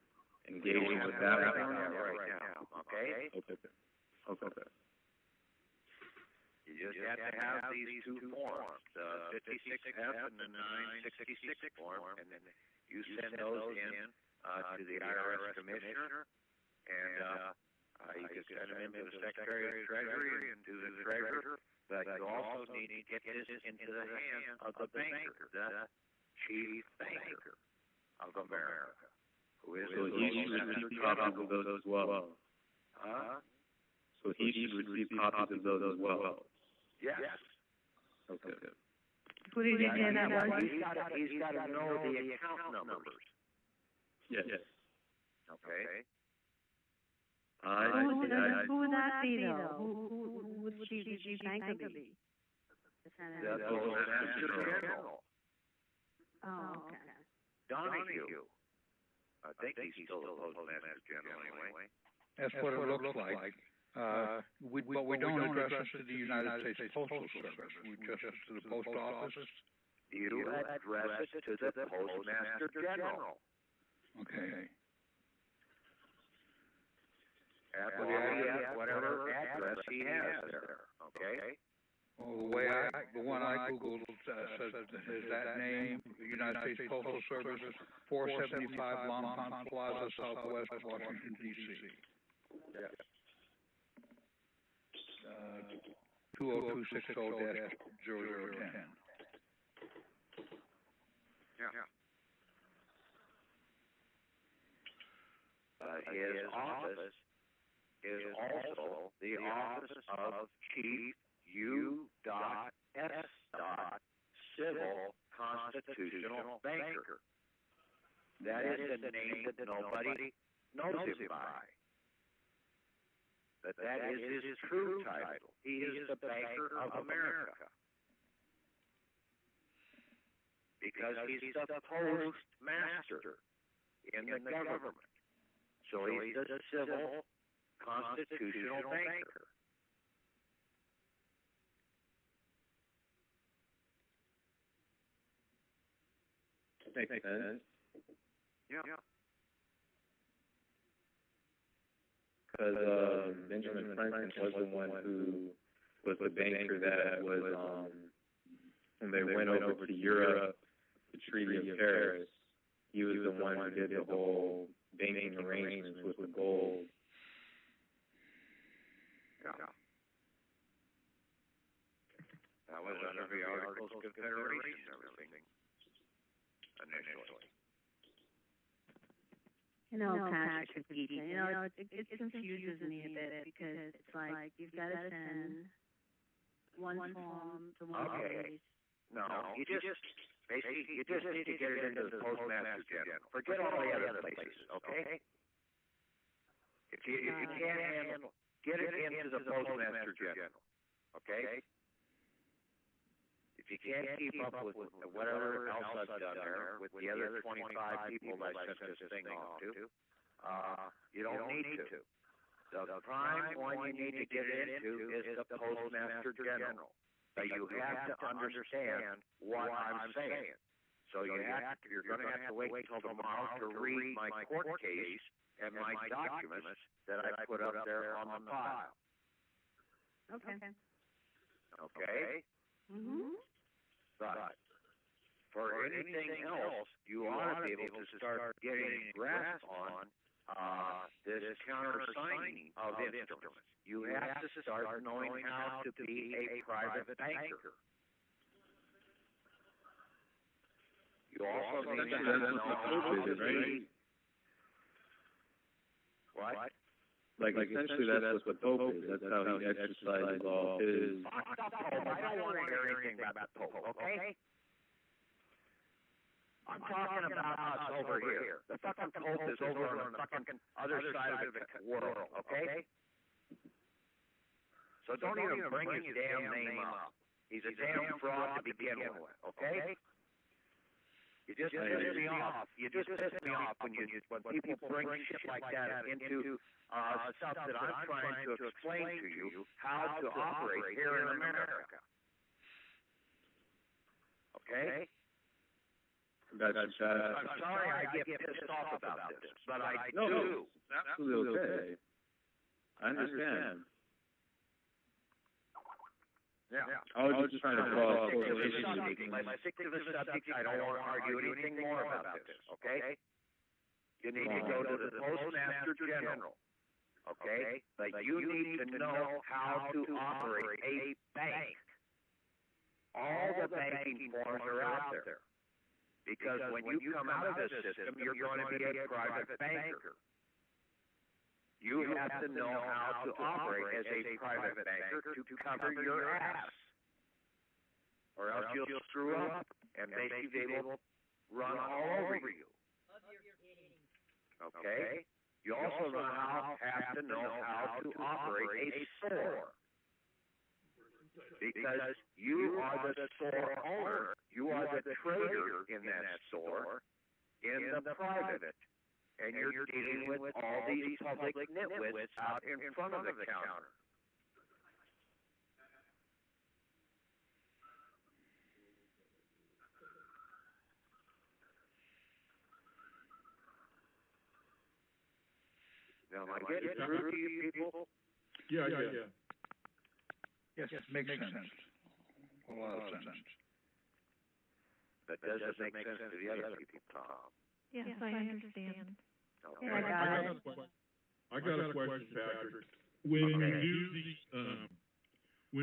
engaging with that right now? Okay. Okay. You just have to have these two forms, the 56F and the 966 form, and then you send those in to the IRS commissioner, and you can send them into the Secretary of Treasury and to the treasurer, but you also need to get this into the hands of the banker, the chief banker of America, who is so he should receive copies of those as well. So he should receive copies of those as well. Yes. Okay. Who did you say that was? He's got to know the account numbers. Yes. Okay. Who would that be, though? Who would the chief banker be? The Postmaster General. Oh, okay. Donahue. I think he's still the Postmaster General anyway. That's what it looks like. But we don't address it to the United States Postal Service. We address it to the Post Office. You address it to the Postmaster General. Okay. Whatever address he has there. Okay. Well, the one I googled says is that name, United States Postal Service, 475 Longpont Plaza, Southwest Washington, D.C. Yes. 20260-0010. Yeah. His office is also the office of Chief U.S. Civil Constitutional Banker. That is the name that nobody knows him by. But that is his true title. He is the Banker of America. Because he's the postmaster in the government. So he's the civil constitutional banker. Makes sense. Yeah. Because Benjamin Franklin was the one who was the banker that was when they went over to Europe, the Treaty of Paris, he was the one who did the whole banking arrangements with the gold. Yeah. That was under the Articles of Confederation and everything, initially. Patrick, it confuses me a bit because it's like you've got to send one form to one place. No, you just basically you just need to get it into the Postmaster General. Forget all the other places, okay? If you can't handle, get it into the Postmaster General, okay? If you can't keep up with whatever else I've done there, with the other 25 people I sent this thing off to, you don't need to. The prime one you need to get it into is the Postmaster General. But you have to understand what I'm saying. So you're going to have to wait till tomorrow to read my court case and my documents that I put up there on the file. Okay. Okay? Mm-hmm. But for anything else, you ought to be able to start getting a grasp on this countersigning of instruments. You have to start knowing how to be a private banker. You also need to know how to be... What? Like essentially that's what the Pope is. That's how he exercises all his... I don't want to hear anything about the Pope, okay? I'm talking about us over here. The fucking Pope is over on the fucking other side of the world, okay? So don't even bring his damn name up. He's a damn fraud to begin with, okay? You just piss me off. You just piss me off when people bring shit like that into stuff that I'm trying to explain to you how to operate here in America. Okay? I'm sorry I get pissed off about this, but I do. No, absolutely okay. I understand. Yeah. I was just trying to draw a correlation. Let's stick to the subject. I don't want to argue anything more about this, okay? You need to go to the Postmaster General, okay? But you need to know how to operate a bank. All the banking forms are out there. Because when you come out of this system, you're going to be a private banker. You have to know how to operate as a private banker to cover your ass. Or else you'll screw up and basically they will run all over you. Okay? You also have to know how to operate a store. Because you are the store owner. You are the trader in that store, in the private. And you're dealing with all these public nitwits out in front of the counter. Now, am I getting through to you people? Yeah. Yes, makes sense. A lot of sense. That doesn't make sense to the other people, Tom. Yes, I understand. Okay. I got a question, Patrick. When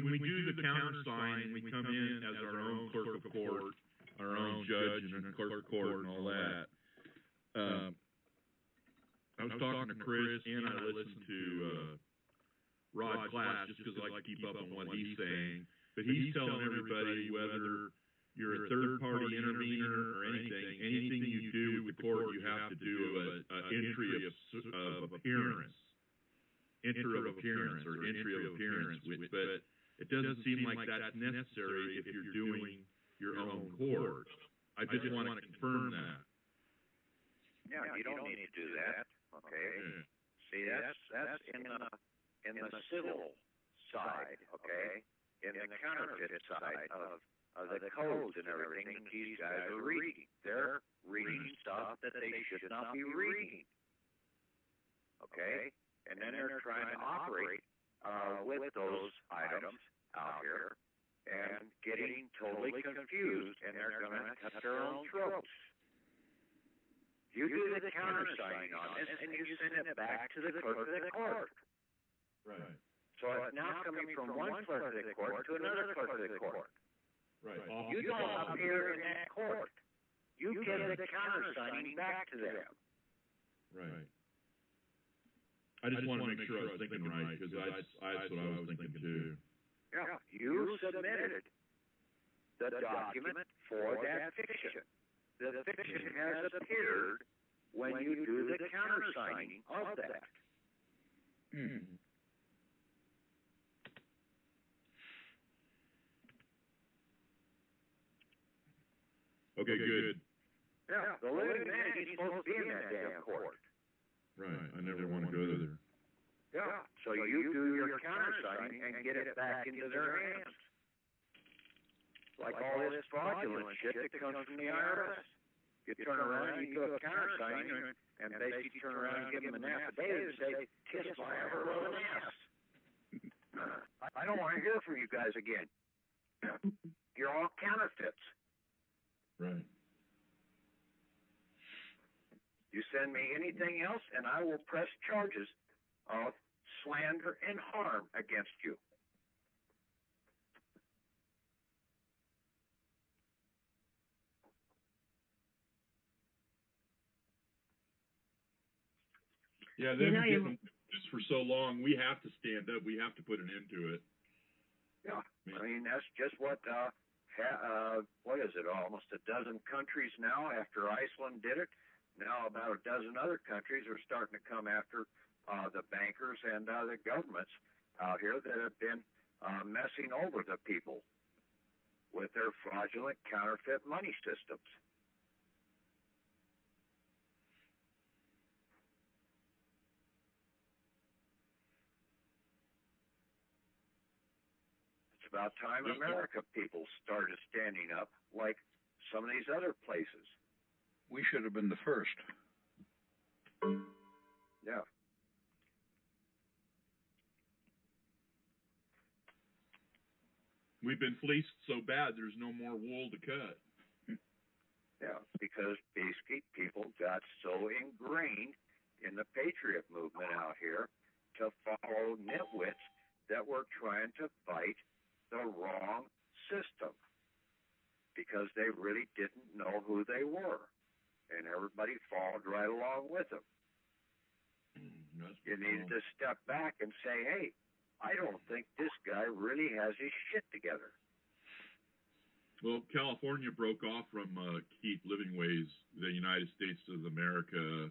we do the countersign, we come in as our own clerk of court, our own judge and clerk of court and all that. I was talking to Chris and I listened to Rod Class just because I like to keep up on what he's saying. But he's telling everybody whether you're a third-party intervener or anything you do with the court, you have to do an entry of appearance. Enter of appearance or entry of appearance. But it doesn't seem like that's necessary if you're doing your own court. I just want to confirm that. Yeah, you don't need to do that. Okay. See, that's in the civil side. Okay. In the counterfeit side of the codes and everything that these guys are reading. They're reading stuff that they should not be reading. Okay? And then they're trying to operate with those items out here and getting totally confused, and they're going to cut their own throats. You do the countersigning on this, and you send it back to the clerk of the court. Right. So it's now coming from one clerk of the court to another clerk of the court. Right. You don't appear in that court. You give the countersigning back to them. Right. I just want to make sure I was thinking right, because that's what I was thinking too. Yeah, you submitted the document for that fiction. The fiction has appeared when you do the countersigning of that. Okay, good. Yeah, the living man is supposed to be in that damn court. Right, I never want to go there. Yeah, so you do your countersigning and get it back into their hands. Like all this fraudulent shit that comes from the IRS. You turn around, you do a countersigning, and basically turn around and give them an affidavit and say, kiss my ever-loving ass. I don't want to hear from you guys again. You're all counterfeits. Right. You send me anything else, and I will press charges of slander and harm against you. Yeah, they've been getting this for so long. We have to stand up. We have to put an end to it. Yeah, I mean that's just what is it? Almost a dozen countries now. After Iceland did it, now about a dozen other countries are starting to come after the bankers and the governments out here that have been messing over the people with their fraudulent counterfeit money systems. It's about time America people started standing up like some of these other places. We should have been the first. Yeah. We've been fleeced so bad, there's no more wool to cut. Yeah, because basically people got so ingrained in the patriot movement out here to follow nitwits that were trying to fight the wrong system because they really didn't know who they were, and everybody followed right along with them. You needed to step back and say, hey, I don't think this guy really has his shit together. Well, California broke off from Keith Livingway's the United States of America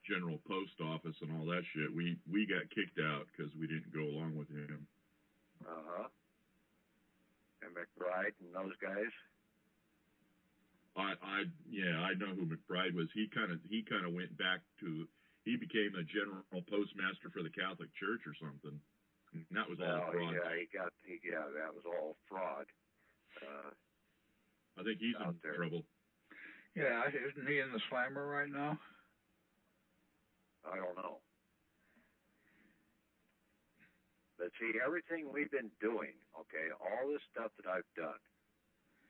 General Post Office and all that shit. We got kicked out because we didn't go along with him. And McBride and those guys. I know who McBride was. He kind of went back to, he became a general postmaster for the Catholic Church or something. And that was all fraud. Yeah, that was all fraud. I think he's in trouble. Yeah, isn't he in the slammer right now? I don't know. But see, everything we've been doing, okay, all this stuff that I've done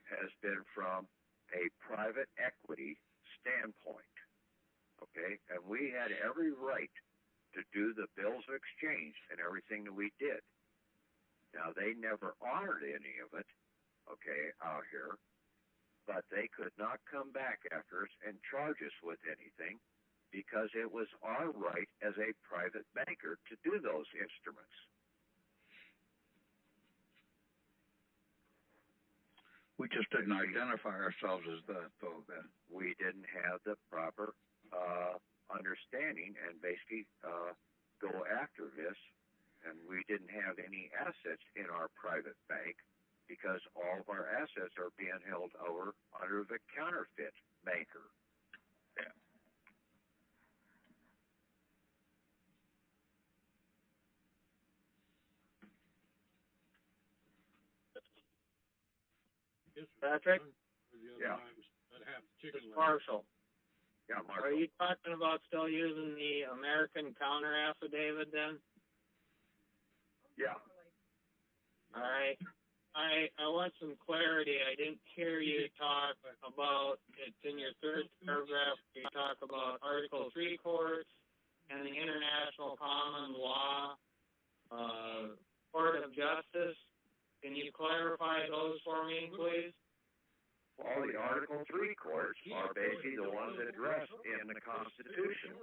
has been from a private equity standpoint, okay? And we had every right to do the bills of exchange and everything that we did. Now, they never honored any of it, okay, out here, but they could not come back after us and charge us with anything because it was our right as a private banker to do those instruments. We just didn't identify ourselves as that, though, then. We didn't have the proper understanding and basically go after this, and we didn't have any assets in our private bank because all of our assets are being held over under the counterfeit banker. Yeah. Patrick? Yeah. It's Marshall. Yeah, Marshall. Are you talking about still using the American counter affidavit then? Yeah. All right. I want some clarity. I didn't hear you talk about, it's in your third paragraph, you talk about Article 3 courts and the International Common Law Court of Justice. Can you clarify those for me, please? Well, the Article 3 courts are basically the ones addressed in the Constitution.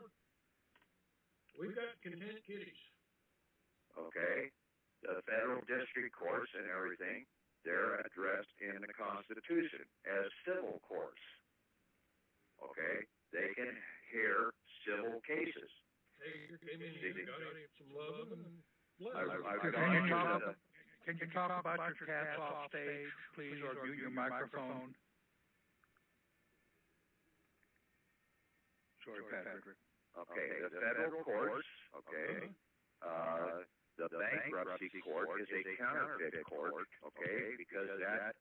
We've got content kitties. Okay? The federal district courts and everything, they're addressed in the Constitution as civil courts. Okay? They can hear civil cases. Hey, you came in here, got some love and Can you talk about your cats off stage, please, or mute your microphone? Sorry, Patrick. Okay, the federal courts, okay, the bankruptcy court is a counterfeit court, okay, because that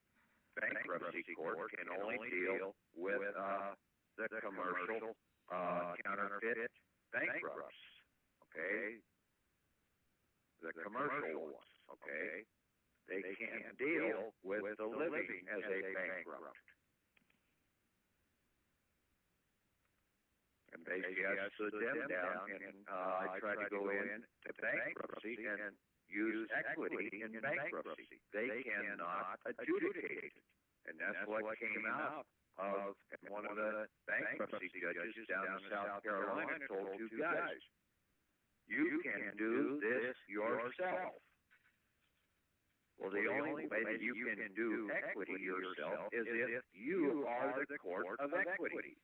bankruptcy court can only deal with the commercial counterfeit bankrupts, okay, the commercial ones, okay. They can't deal with the living as a bankrupt. And basically, I stood them down, and I tried to go in to bankruptcy and use equity in bankruptcy. They cannot adjudicate it. And that's what came out of one of the bankruptcy judges down in South Carolina told two guys, you can do this yourself. Well, the only way that you can do equity yourself is if you are the court of equity.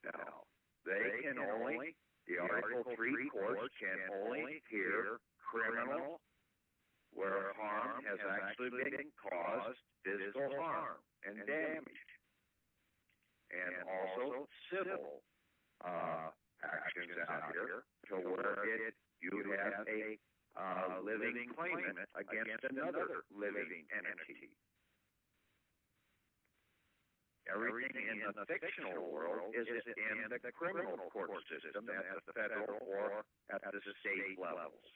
Now, they can only, the Article 3 courts can only hear criminal where harm has actually been caused, physical harm and damage, and also civil actions out here to where you have a living claimant against another living entity. Everything in the fictional world is in the criminal court system at the federal or at the state levels.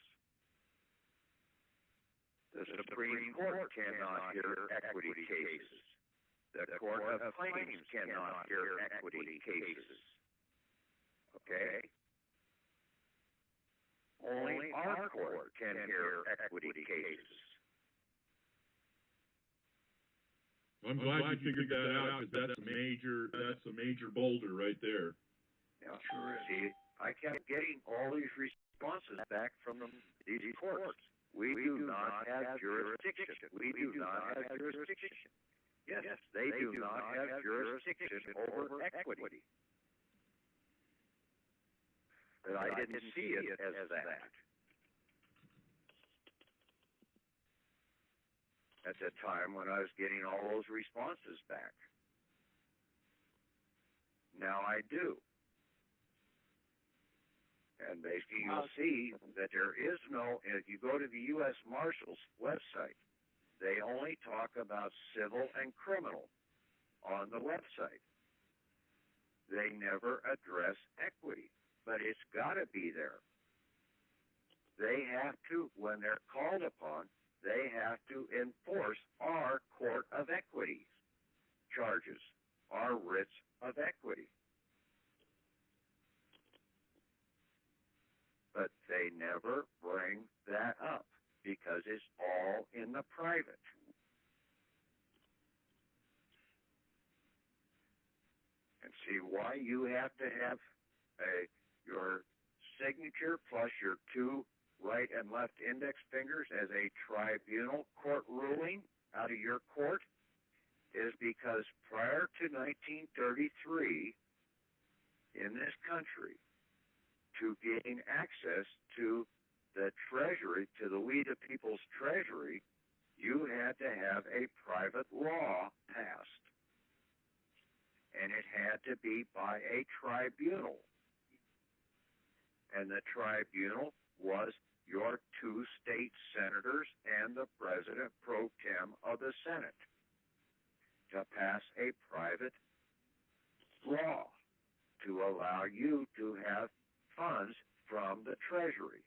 The Supreme Court cannot hear equity cases. The Court of Claims cannot hear equity cases. Okay? Only our court can hear equity cases. I'm glad you figured that out, because that's a major boulder right there. Yeah, sure is. See, I kept getting all these responses back from these courts. We do not have jurisdiction. We do not have jurisdiction. Yes, they do not have jurisdiction over equity. But I didn't see it as that. At the time when I was getting all those responses back. Now I do. And basically you'll see that there is no, if you go to the U.S. Marshals website, they only talk about civil and criminal on the website. They never address equity, but it's got to be there. They have to, when they're called upon, they have to enforce our court of equity charges, our writs of equity. But they never bring that up because it's all in the private. And see why you have to have your signature plus your two right and left index fingers as a tribunal court ruling out of your court is because prior to 1933 in this country, to gain access to the treasury, to the we the people's treasury, you had to have a private law passed. And it had to be by a tribunal. And the tribunal was your two state senators and the president pro tem of the Senate to pass a private law to allow you to have funds from the Treasury.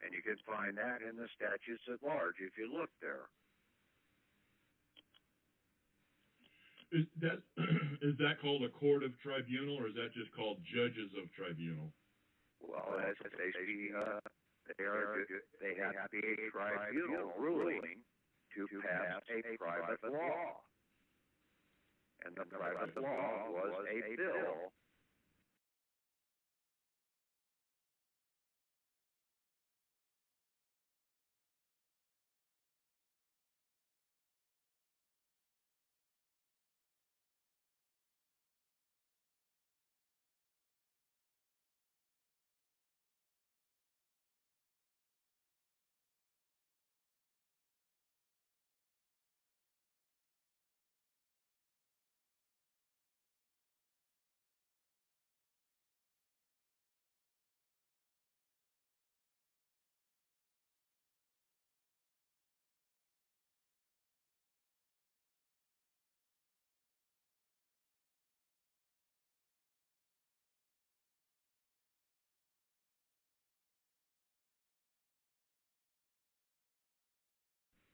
And you can find that in the statutes at large if you look there. Is that called a court of tribunal, or is that just called judges of tribunal? Well, that's basically, they have to be a tribunal ruling to pass a private law. And the private law was a bill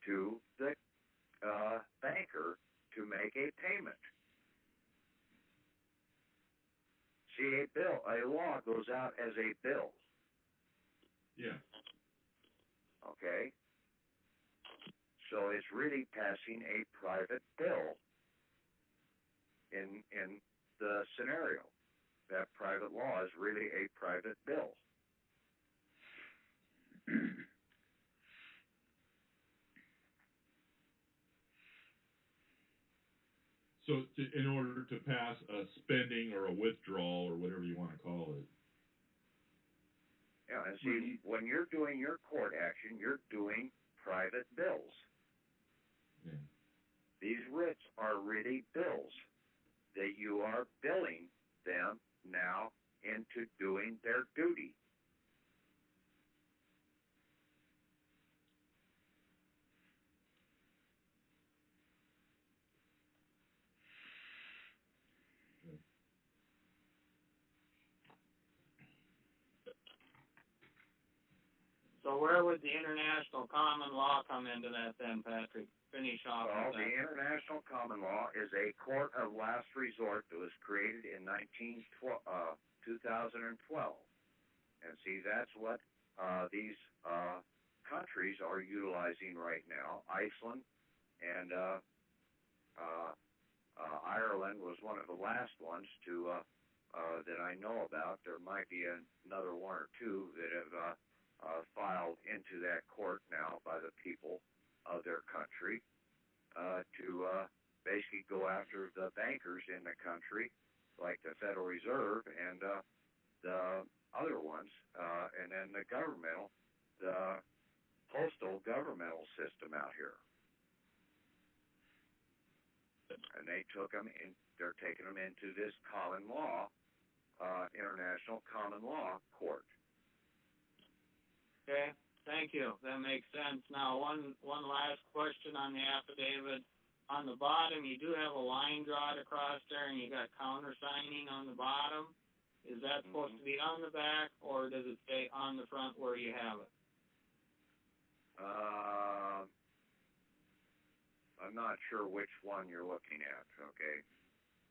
to the banker to make a payment. See, a law goes out as a bill. Yeah. Okay? So it's really passing a private bill in the scenario. That private law is really a private bill. So in order to pass a spending or a withdrawal or whatever you want to call it. Yeah, and see, when you're doing your court action, you're doing private bills. Yeah. These writs are really bills that you are billing them now into doing their duty. So where would the international common law come into that then, Patrick? Finish off Well, with the that. international common law is a court of last resort that was created in 2012. And see, that's what these countries are utilizing right now. Iceland and Ireland was one of the last ones to that I know about. There might be another one or two that have filed into that court now by the people of their country to basically go after the bankers in the country, like the Federal Reserve and the other ones, and then the postal governmental system out here. And they took them in, they're taking them into this common law, international common law court. Okay, thank you. That makes sense. Now, one last question on the affidavit. On the bottom, you do have a line drawn across there, and you got countersigning on the bottom. Is that supposed to be on the back, or does it stay on the front where you have it? I'm not sure which one you're looking at, okay?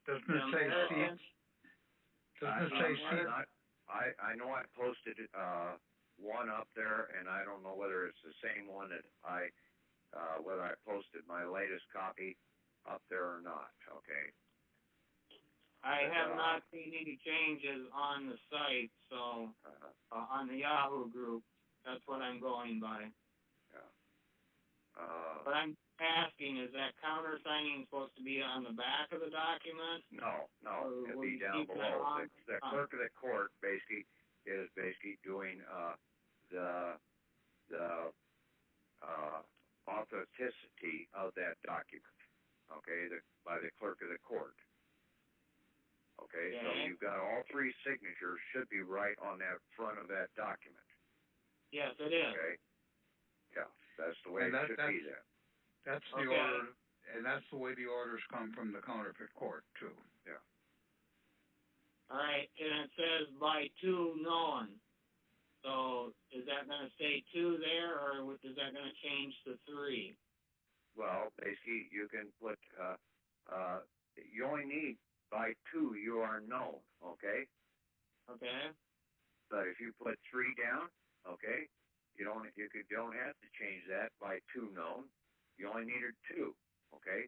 Doesn't it say C? Doesn't it say C? I know I posted one up there, and I don't know whether it's the same one that whether I posted my latest copy up there or not, okay? I have not seen any changes on the site, so on the Yahoo group, that's what I'm going by. Yeah. But I'm asking, is that countersigning supposed to be on the back of the document? No, it'd be down below. The clerk of the court is doing the authenticity of that document, okay, by the clerk of the court. Okay, so you've got all three signatures should be right on that front of that document. Yes, it is. Okay. Yeah, that's the way it should be then. That's the order, and that's the way the orders come from the counterfeit court, too. Yeah. All right, and it says by two known. So is that going to stay 2 there, or is that going to change to 3? Well, basically, you can put, you only need by 2 you are known, okay? Okay. But if you put 3 down, okay, you don't have to change that by 2 known. You only needed 2, okay?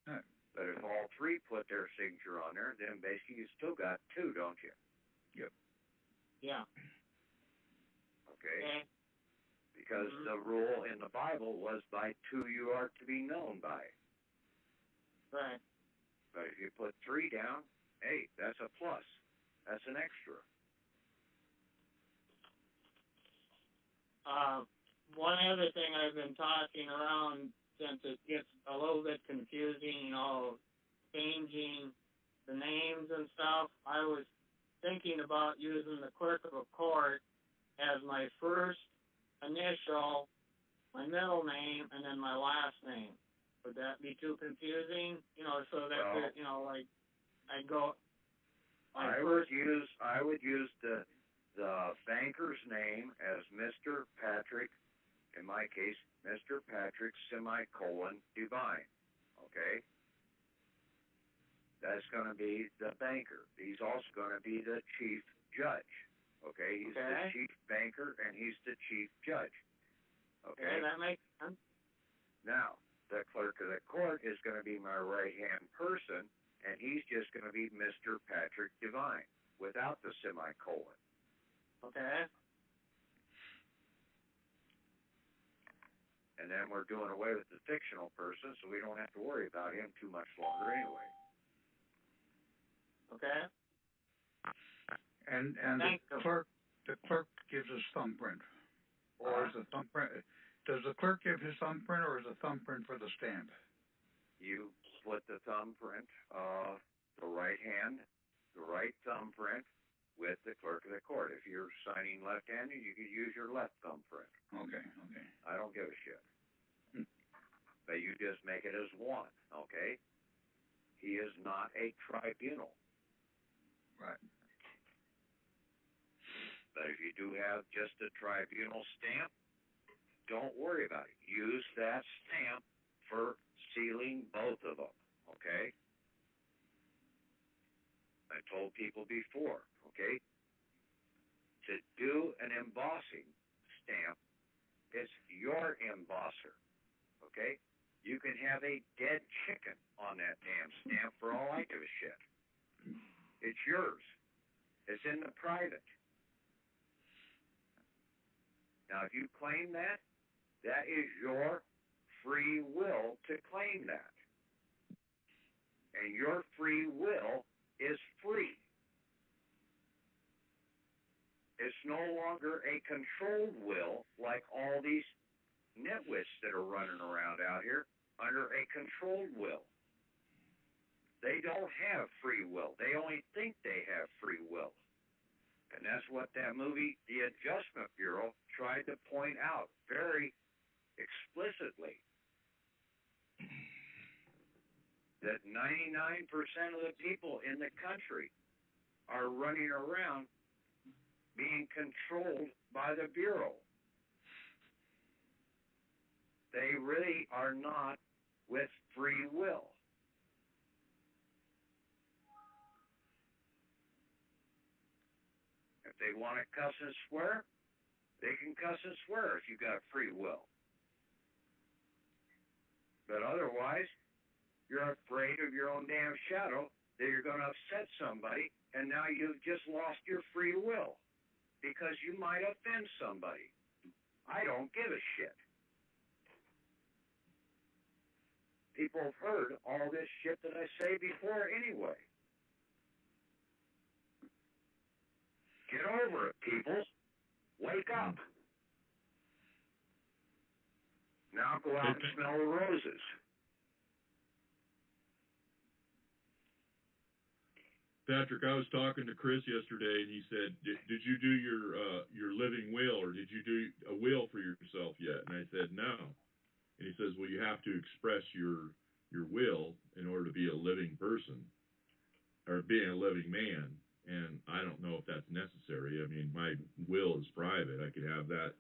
Right. But if all 3 put their signature on there, then basically you still got 2, don't you? Yep. Yeah. Okay. Because the rule in the Bible was by 2 you are to be known by. Right. But if you put 3 down, hey, that's a plus. That's an extra. One other thing I've been talking around, since it gets a little bit confusing, changing the names and stuff, I was thinking about using the clerk of a court as my first initial, my middle name, and then my last name. Would that be too confusing? So that I go. I would use the banker's name as Mr. Patrick. In my case, Mr. Patrick semicolon Divine. Okay. That's going to be the banker. He's also going to be the chief judge. Okay, he's the chief banker and he's the chief judge. Okay, that makes sense. Now, the clerk of the court is going to be my right-hand person, and he's just going to be Mr. Patrick Divine without the semicolon. Okay. And then we're doing away with the fictional person, so we don't have to worry about him too much longer anyway. Okay. And the clerk gives his thumbprint, or is the thumbprint? Does the clerk give his thumbprint, or is the thumbprint for the stamp? You put the thumbprint, the right hand, the right thumbprint with the clerk of the court. If you're signing left-handed, you could use your left thumbprint. Okay. I don't give a shit. But you just make it as one, okay? He is not a tribunal. Right. But if you do have just a tribunal stamp, don't worry about it. Use that stamp for sealing both of them, okay? I told people before, okay? To do an embossing stamp, it's your embosser, okay? You can have a dead chicken on that damn stamp for all I give a shit. It's yours. It's in the private. Now, if you claim that, that is your free will to claim that. And your free will is free. It's no longer a controlled will like all these nitwits that are running around out here under a controlled will. They don't have free will. They only think they have free will. And that's what that movie, The Adjustment Bureau, tried to point out very explicitly. That 99% of the people in the country are running around being controlled by the Bureau. They really are not with free will. If they want to cuss and swear, they can cuss and swear if you got free will. But otherwise, you're afraid of your own damn shadow that you're going to upset somebody, and now you've just lost your free will because you might offend somebody. I don't give a shit. People have heard all this shit that I say before anyway. Get over it, people. Wake up. Now go out and smell the roses. Patrick, I was talking to Chris yesterday, and he said, "Did you do your living will, or did you do a will for yourself yet?" And I said, "No." And he says, "Well, you have to express your will in order to be a living person, or being a living man." And I don't know if that's necessary. I mean, my will is private. I could have that.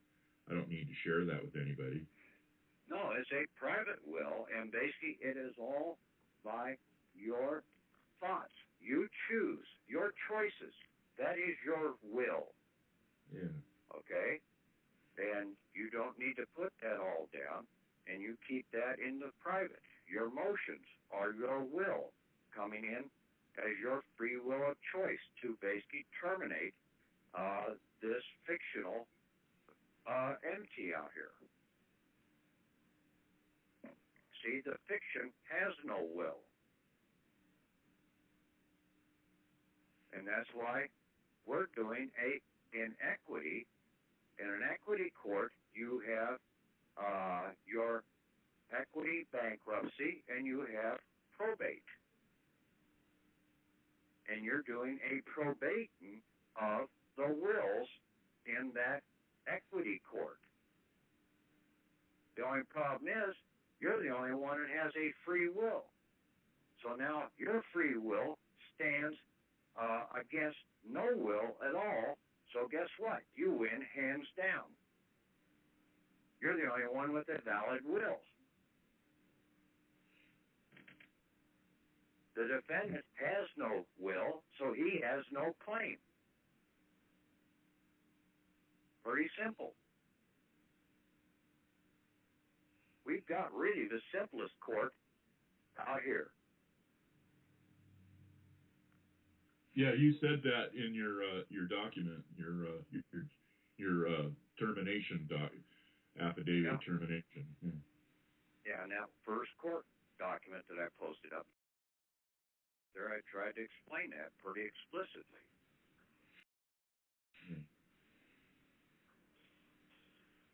I don't need to share that with anybody. No, it's a private will, and basically it is all by your thoughts. You choose your choices. That is your will. Yeah. Okay? And you don't need to put that all down, and you keep that in the private. Your emotions are your will coming in as your free will of choice to basically terminate this fictional entity out here. See, the fiction has no will. And that's why we're doing in an equity court, you have your equity bankruptcy and you have probate. And you're doing a probating of the wills in that equity court. The only problem is, you're the only one that has a free will. So now your free will stands against no will at all. So guess what? You win hands down. You're the only one with a valid will. The defendant has no will, so he has no claim. Pretty simple. We've got really the simplest court out here. Yeah, you said that in your document, your termination affidavit termination. Yeah. Yeah, and that first court document that I posted up there, I tried to explain that pretty explicitly.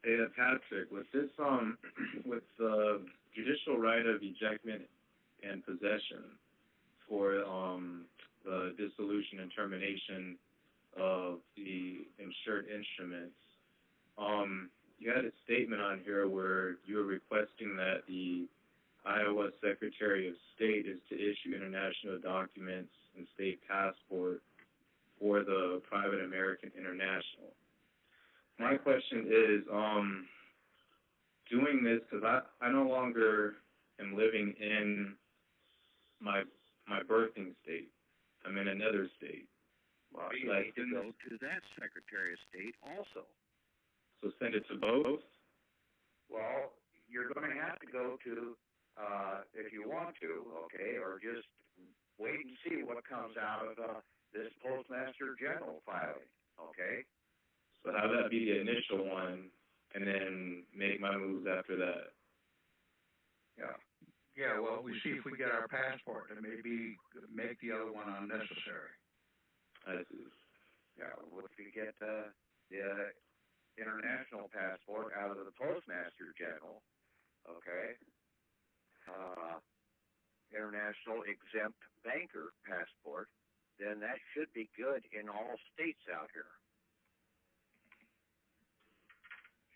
Hey, Patrick, with this, with the judicial right of ejectment and possession for the dissolution and termination of the insured instruments, you had a statement on here where you were requesting that the Iowa Secretary of State is to issue international documents and state passport for the Private American International. My question is, doing this, because I no longer am living in my birthing state. I'm in another state. Well, you need to go to that Secretary of State also. So send it to both? Well, you're going to have to go to, if you want to, okay, or just wait and see what comes out of this Postmaster General filing, okay? So have that be the initial one, and then make my moves after that. Yeah. Yeah, well, we see if we get our passport and maybe make the other one unnecessary. I see. Yeah, well, if you get the international passport out of the Postmaster General, okay, international exempt banker passport, then that should be good in all states out here.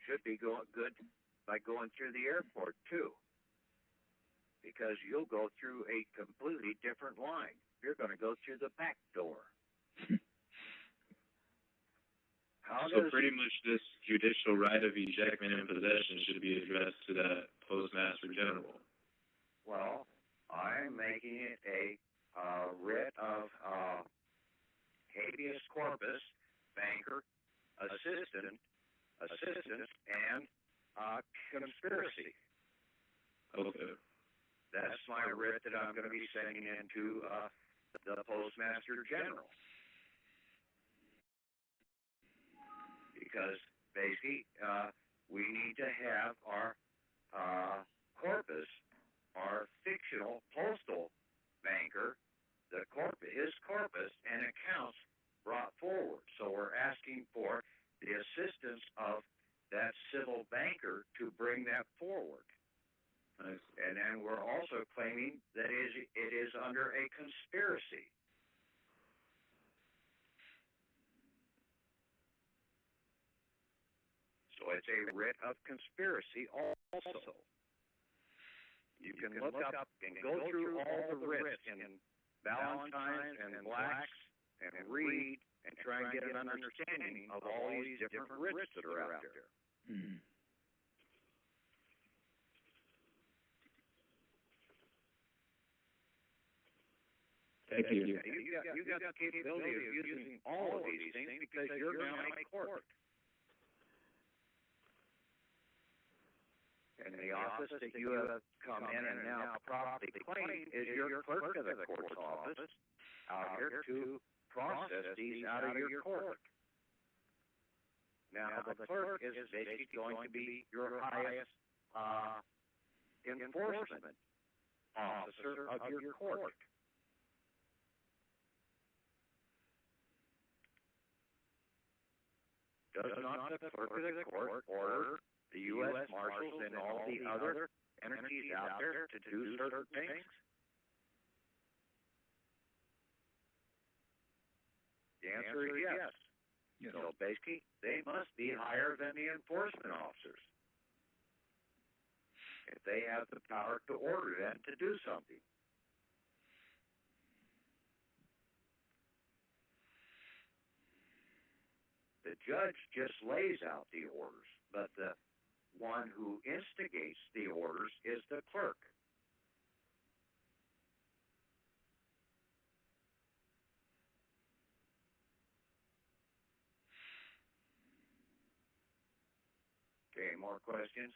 Should be good by going through the airport, too. Because you'll go through a completely different line. You're going to go through the back door. So pretty much this judicial right of ejectment and possession should be addressed to that Postmaster General. Well, I'm making it a writ of habeas corpus, banker, assistant, and conspiracy. Okay. That's my writ that I'm going to be sending into the Postmaster General. Because basically, we need to have our corpus, our fictional postal banker, his corpus and accounts brought forward. So we're asking for the assistance of that civil banker to bring that forward. Nice. And then we're also claiming that it is under a conspiracy. So it's a writ of conspiracy also. You can look up and go through all the writs in Valentine's and Blacks and read and try and get an understanding of all these different writs that are out there. Mm-hmm. Thank you. You got the capability of using all of these things because you're now a court. And the office that you have come in and now properly claim is your clerk of the court's office out here to process these out of your court. Now, the clerk is basically going to be your highest enforcement officer of your court. Does not the clerk of the court order the U.S. Marshals and all the other entities out there to do certain things? The answer is yes. So basically, they must be higher than the enforcement officers if they have the power to order them to do something. The judge just lays out the orders, but the one who instigates the orders is the clerk. Okay, more questions?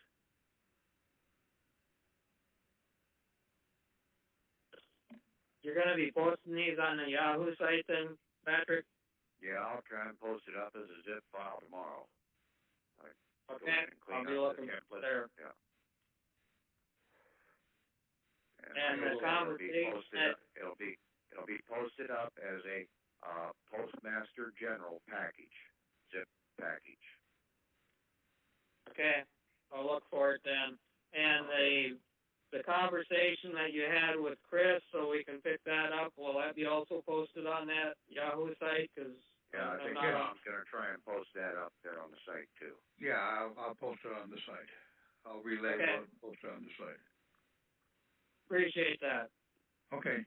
You're going to be posting these on the Yahoo site then, Patrick? Yeah, I'll try and post it up as a zip file tomorrow. Okay, I'll be looking there. Yeah. And the conversation it'll be posted up as a Postmaster General package, zip package. Okay, I'll look for it then. And the conversation that you had with Chris, so we can pick that up, will that be also posted on that Yahoo site? Cause yeah, I think I'm going to try and post that up there on the site too. Yeah, I'll post it on the site. I'll relay it and post it on the site. Appreciate that. Okay.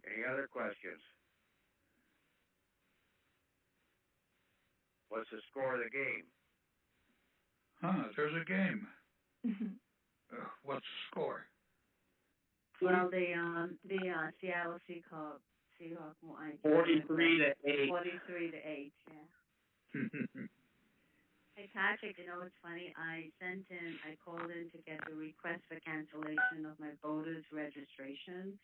Any other questions? What's the score of the game? There's a game. What's the score? Well, the Seattle Seahawks won. 43-8. 43-8. Yeah. Hey Patrick, you know what's funny? I called in to get a request for cancellation of my voter's registration.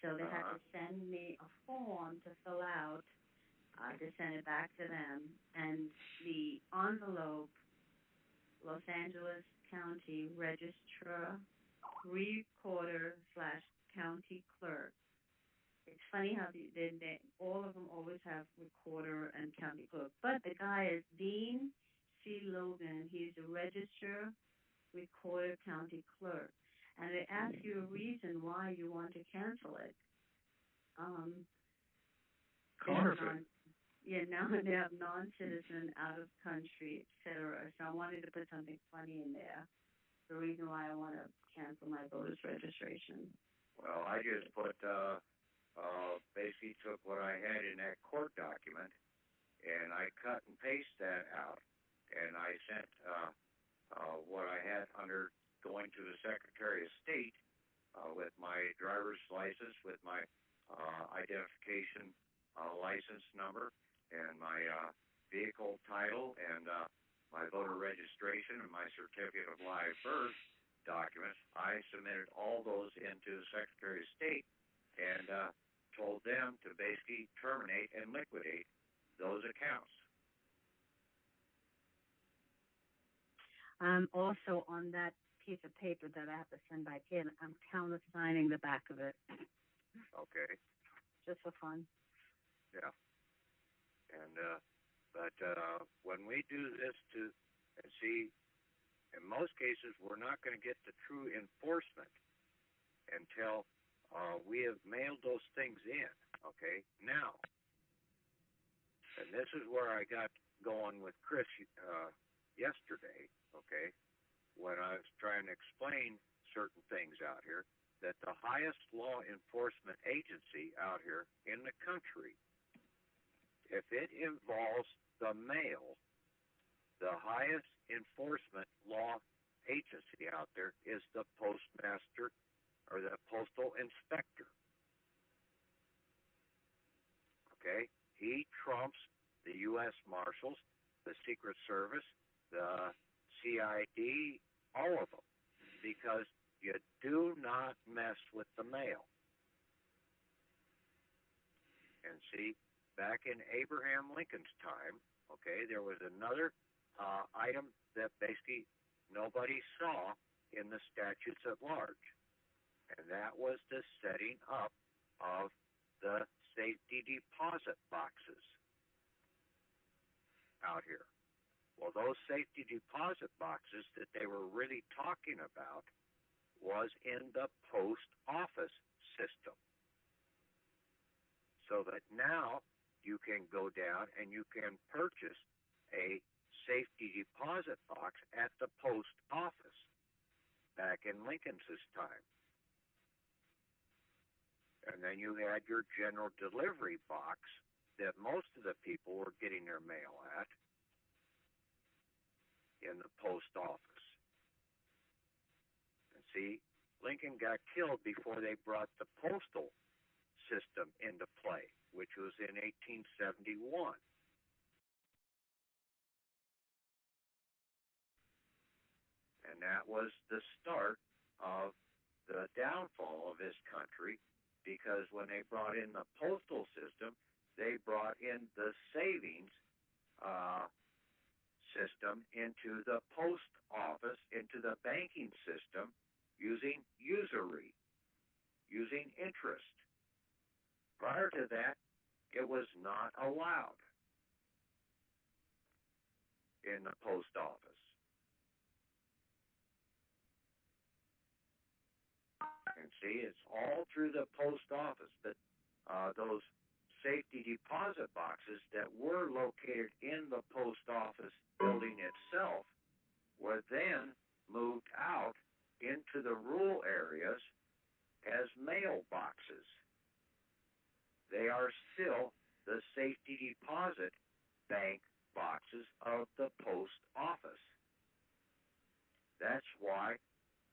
So they had to send me a form to fill out to send it back to them. And the envelope, Los Angeles County Registrar, Recorder/County Clerk. It's funny how they all of them always have Recorder and County Clerk. But the guy is Dean C. Logan. He's a Registrar, Recorder, County Clerk. And they ask you a reason why you want to cancel it. Counterfeit. Now they have non-citizen, out of country, etc. So I wanted to put something funny in there. The reason why I want to cancel my voter's registration. Well, I just put, basically took what I had in that court document, and I cut and pasted that out, and I sent what I had under going to the Secretary of State with my driver's license, with my identification license number, and my vehicle title, and my voter registration, and my certificate of live birth documents. I submitted all those into the Secretary of State and told them to basically terminate and liquidate those accounts. Also on that piece of paper that I have to send back in, I'm countersigning the back of it. Okay. Just for fun. Yeah. And but when we do this and see, in most cases, we're not going to get the true enforcement until we have mailed those things in. Okay. Now, and this is where I got going with Chris yesterday. Okay, when I was trying to explain certain things out here, that the highest law enforcement agency out here in the country, if it involves the mail, the highest enforcement law agency out there is the postmaster or the postal inspector. Okay? He trumps the U.S. Marshals, the Secret Service, the CID, all of them, because you do not mess with the mail. And see, back in Abraham Lincoln's time, okay, there was another item that basically nobody saw in the statutes at large, and that was the setting up of the safety deposit boxes out here. Well, those safety deposit boxes that they were really talking about was in the post office system. So that now you can go down and you can purchase a safety deposit box at the post office back in Lincoln's time. And then you had your general delivery box that most of the people were getting their mail at in the post office. And see, Lincoln got killed before they brought the postal system into play, which was in 1871. And that was the start of the downfall of this country, because when they brought in the postal system, they brought in the savings system into the post office, into the banking system, using usury, using interest. Prior to that, it was not allowed in the post office. And see, it's all through the post office that those safety deposit boxes that were located in the post office building itself were then moved out into the rural areas as mailboxes. They are still the safety deposit bank boxes of the post office. That's why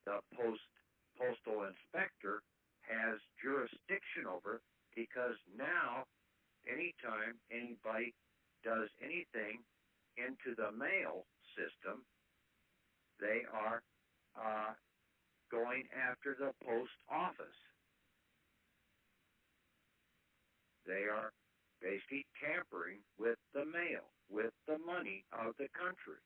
the postal inspector has jurisdiction over, because now anytime anybody does anything into the mail system, they are going after the post office. They are basically tampering with the mail, with the money of the country.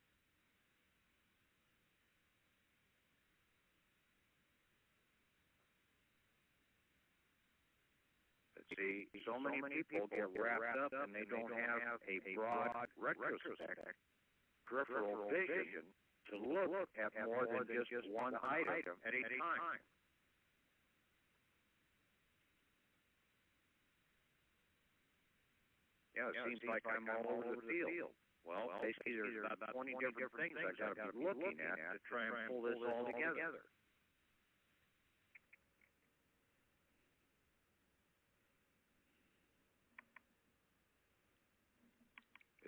See, so many people get wrapped up and they don't have a broad retrospect, peripheral vision to look at more than just one item at a time. Yeah, it seems like I'm all over the field. Well, basically there's about 20 different things I've got to be looking at to try and pull this all together.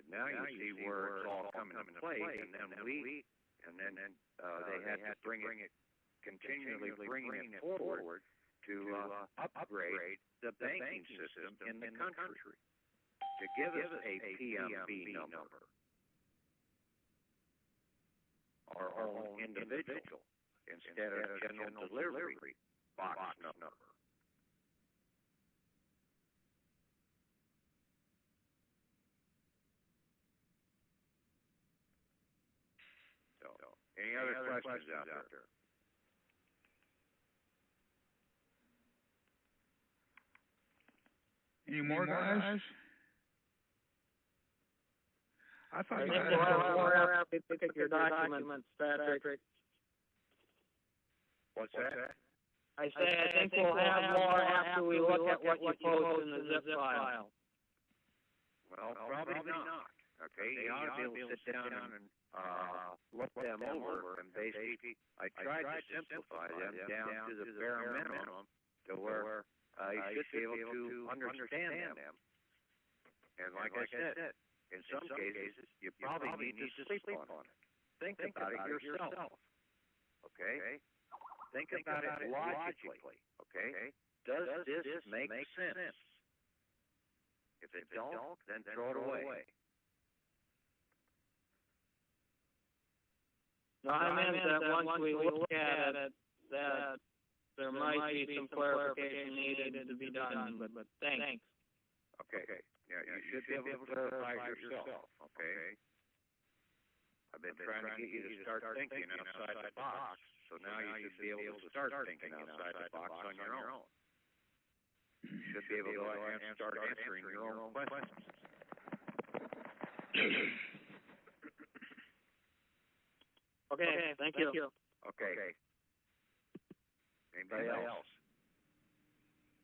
Now you see where it's all coming into play, and then they had to bring it, continually bringing it forward to upgrade the banking system in the country to give us a PMB number, our own individual, instead of general delivery box number. Any other questions out there? Any more, guys? I thought you we'll have more after we look at your documents, Patrick. What's that? I think we'll have more after we look at what you post in the zip file. Well, probably not. Okay, you ought to be able to sit down and look them over, and basically, I tried to simplify them down to the bare minimum to where you should be able to understand them. And like I said, in some cases, you probably need to sleep on it. Think about it yourself. Okay? Think about it logically. Okay? Does this make sense? If it don't, then throw it away. No, I meant that once we look at it, that there might be some clarification needed to be done, but thanks. Okay. Yeah, you should be able to clarify yourself, okay? I've been trying to get you to start thinking outside the box, so now you should be able to start thinking outside the box on your own. You should be able to start answering your own questions. Okay, thank you. Okay. Anybody else?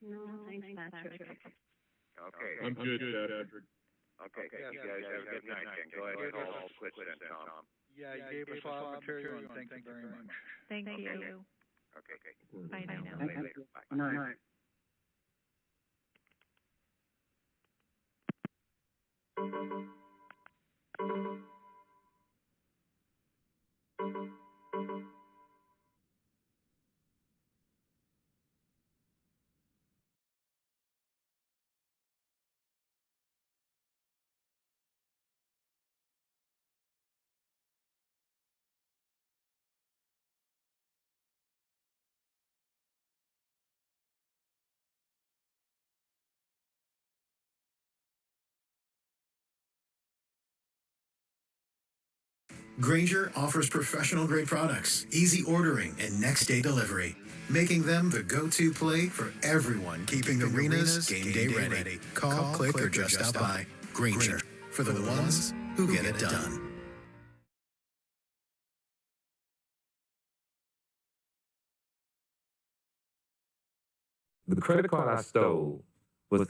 No, thanks, Patrick. Okay. I'm good, Patrick. Okay, you guys have a good night, and go ahead and all quit then, Tom. Yeah, you gave us a lot of material, and thank you very much. Thank you. Okay. Bye now. Later. Bye. Night. Grainger offers professional-grade products, easy ordering, and next-day delivery, making them the go-to play for everyone keeping arenas game day ready. Call, click, or just stop by. Grainger, for the ones who get it done. The credit card I stole was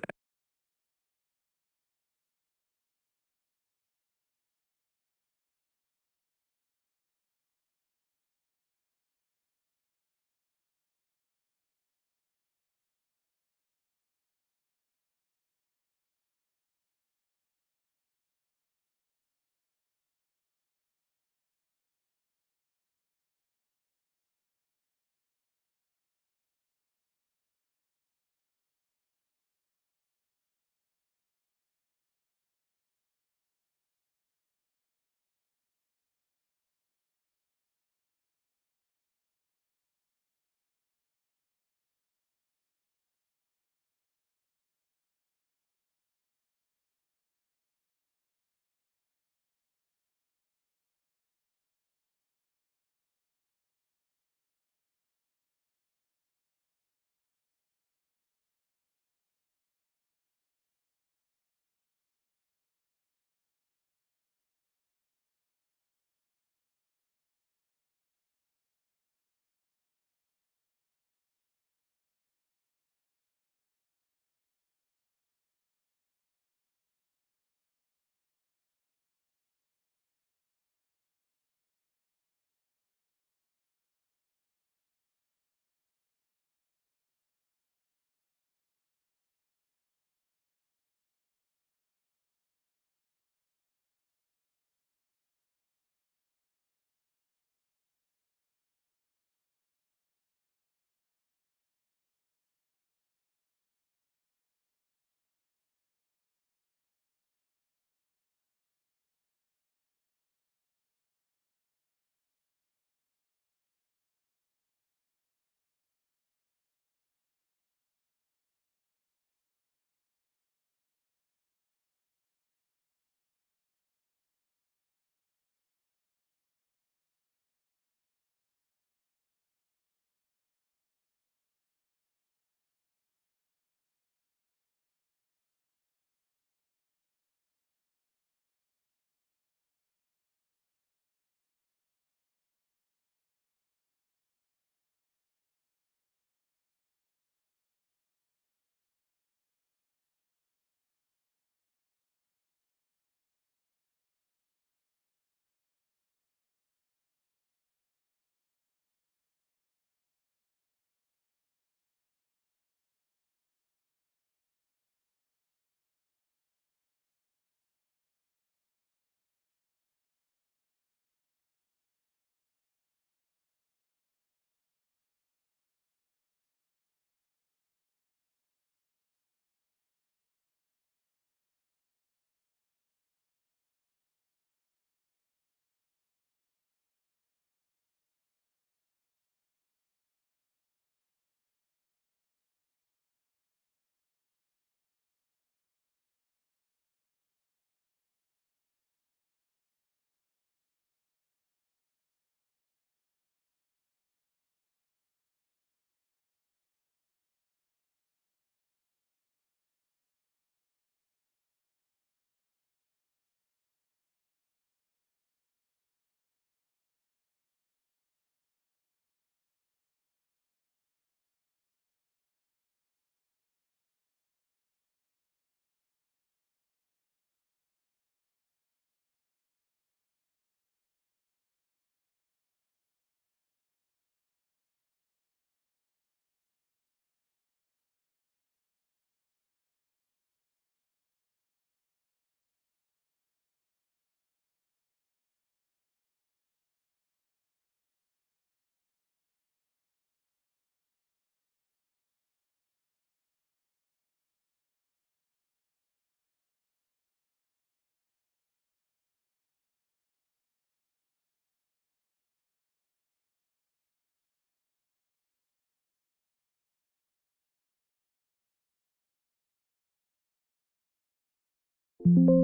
you.